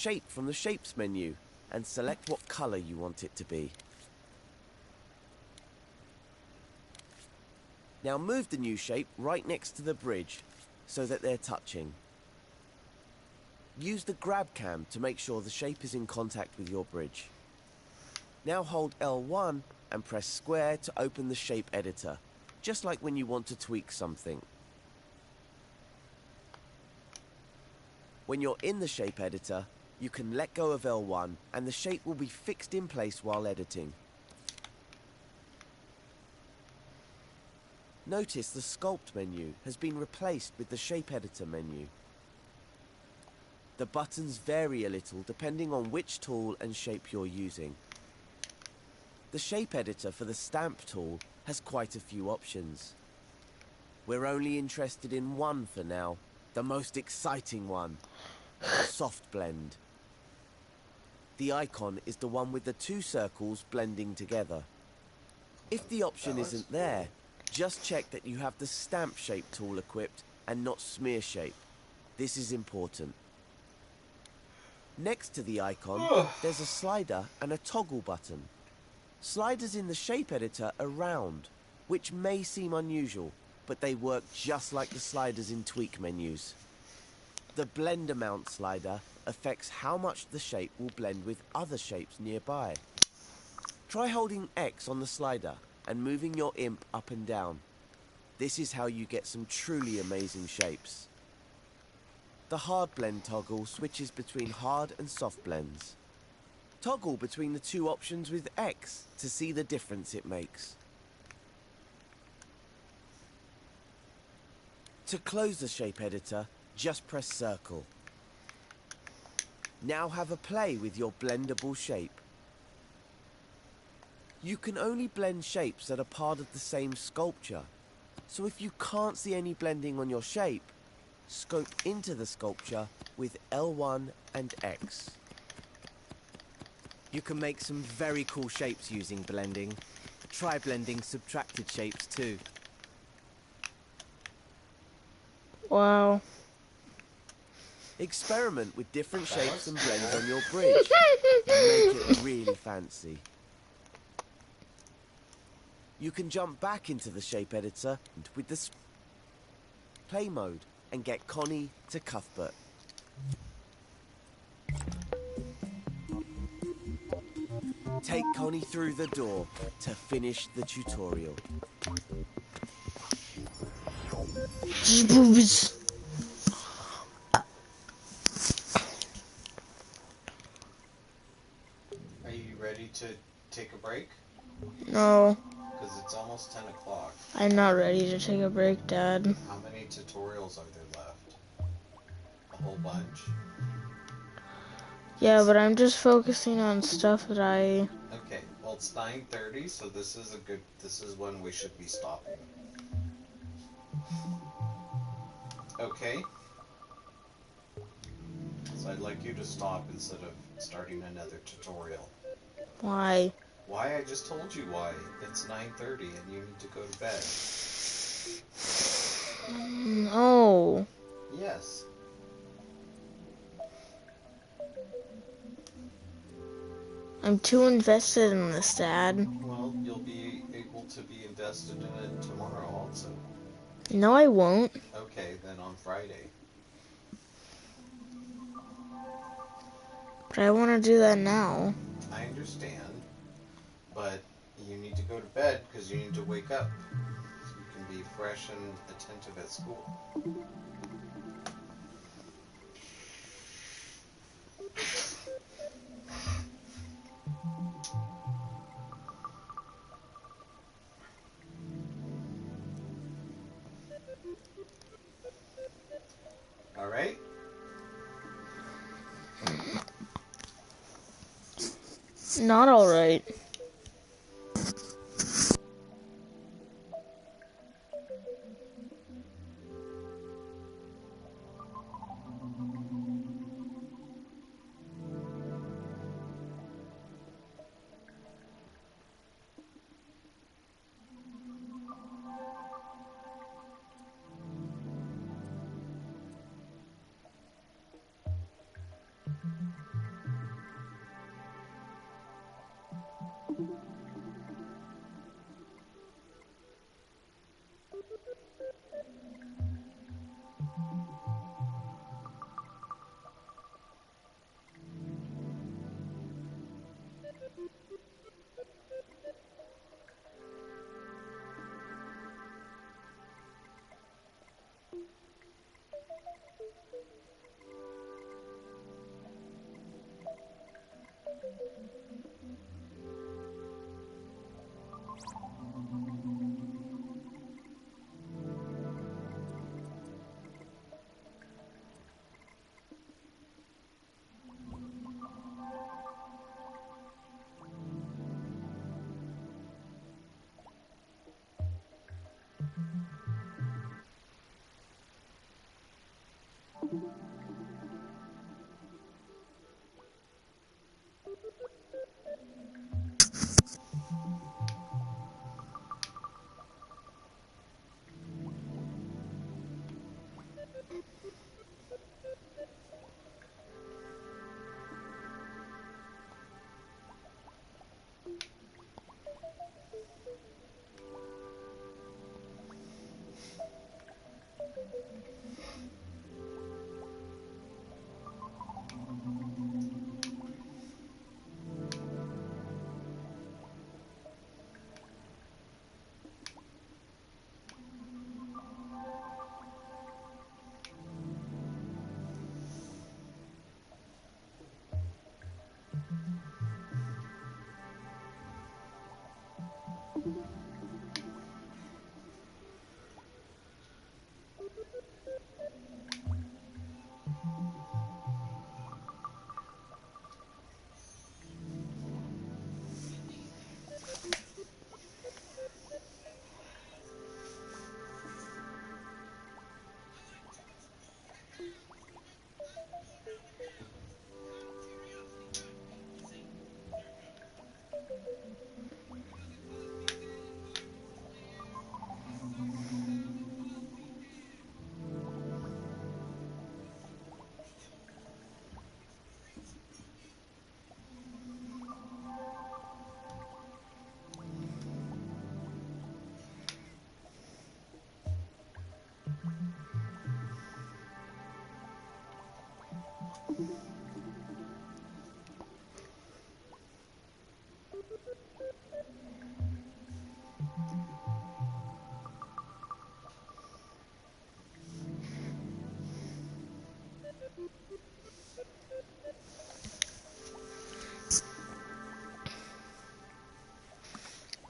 shape from the Shapes menu and select what color you want it to be. Now move the new shape right next to the bridge so that they're touching. Use the grab cam to make sure the shape is in contact with your bridge. Now hold L1 and press square to open the shape editor, just like when you want to tweak something. When you're in the shape editor, you can let go of L1 and the shape will be fixed in place while editing. Notice the Sculpt menu has been replaced with the Shape Editor menu. The buttons vary a little depending on which tool and shape you're using. The Shape Editor for the Stamp tool has quite a few options. We're only interested in one for now. The most exciting one. Soft blend. The icon is the one with the two circles blending together. If the option isn't there, just check that you have the stamp shape tool equipped and not smear shape. This is important. Next to the icon, there's a slider and a toggle button. Sliders in the shape editor are round, which may seem unusual, but they work just like the sliders in tweak menus. The blend amount slider affects how much the shape will blend with other shapes nearby. Try holding X on the slider and moving your imp up and down. This is how you get some truly amazing shapes. The hard blend toggle switches between hard and soft blends. Toggle between the two options with X to see the difference it makes. To close the shape editor, just press circle. Now have a play with your blendable shape. You can only blend shapes that are part of the same sculpture. So if you can't see any blending on your shape, scope into the sculpture with L1 and X. You can make some very cool shapes using blending. Try blending subtracted shapes too. Wow. Experiment with different shapes and blends on your bridge. Make it really fancy. You can jump back into the shape editor with the play mode and get Connie to Cuthbert. Take Connie through the door to finish the tutorial. Are you ready to take a break? No, Because it's almost 10 o'clock. I'm not ready to take a break, Dad. How many tutorials are there left? A whole bunch? Yeah, but I'm just focusing on stuff that I... Okay, well it's 9:30, so this is when we should be stopping. Okay? So I'd like you to stop instead of starting another tutorial. Why? Why? I just told you why. It's 9:30 and you need to go to bed. No. Yes. I'm too invested in this, Dad. Well, you'll be able to be invested in it tomorrow also. No, I won't. Okay, then on Friday. But I want to do that now. I understand, but you need to go to bed because you need to wake up so you can be fresh and attentive at school. All right? Not alright.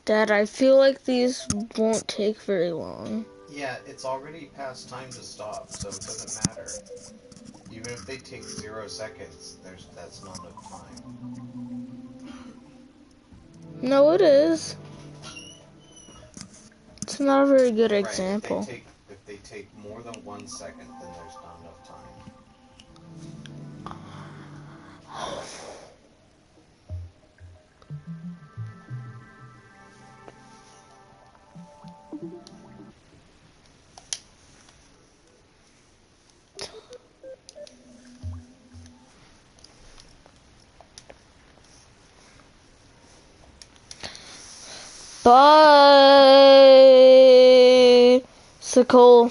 Dad, I feel like these won't take very long. Yeah, it's already past time to stop, so it doesn't matter. Even if they take 0 seconds, that's not enough time. No, it is. It's not a very good example. Right, if they take more than 1 second, then there's not enough time. Bicycle.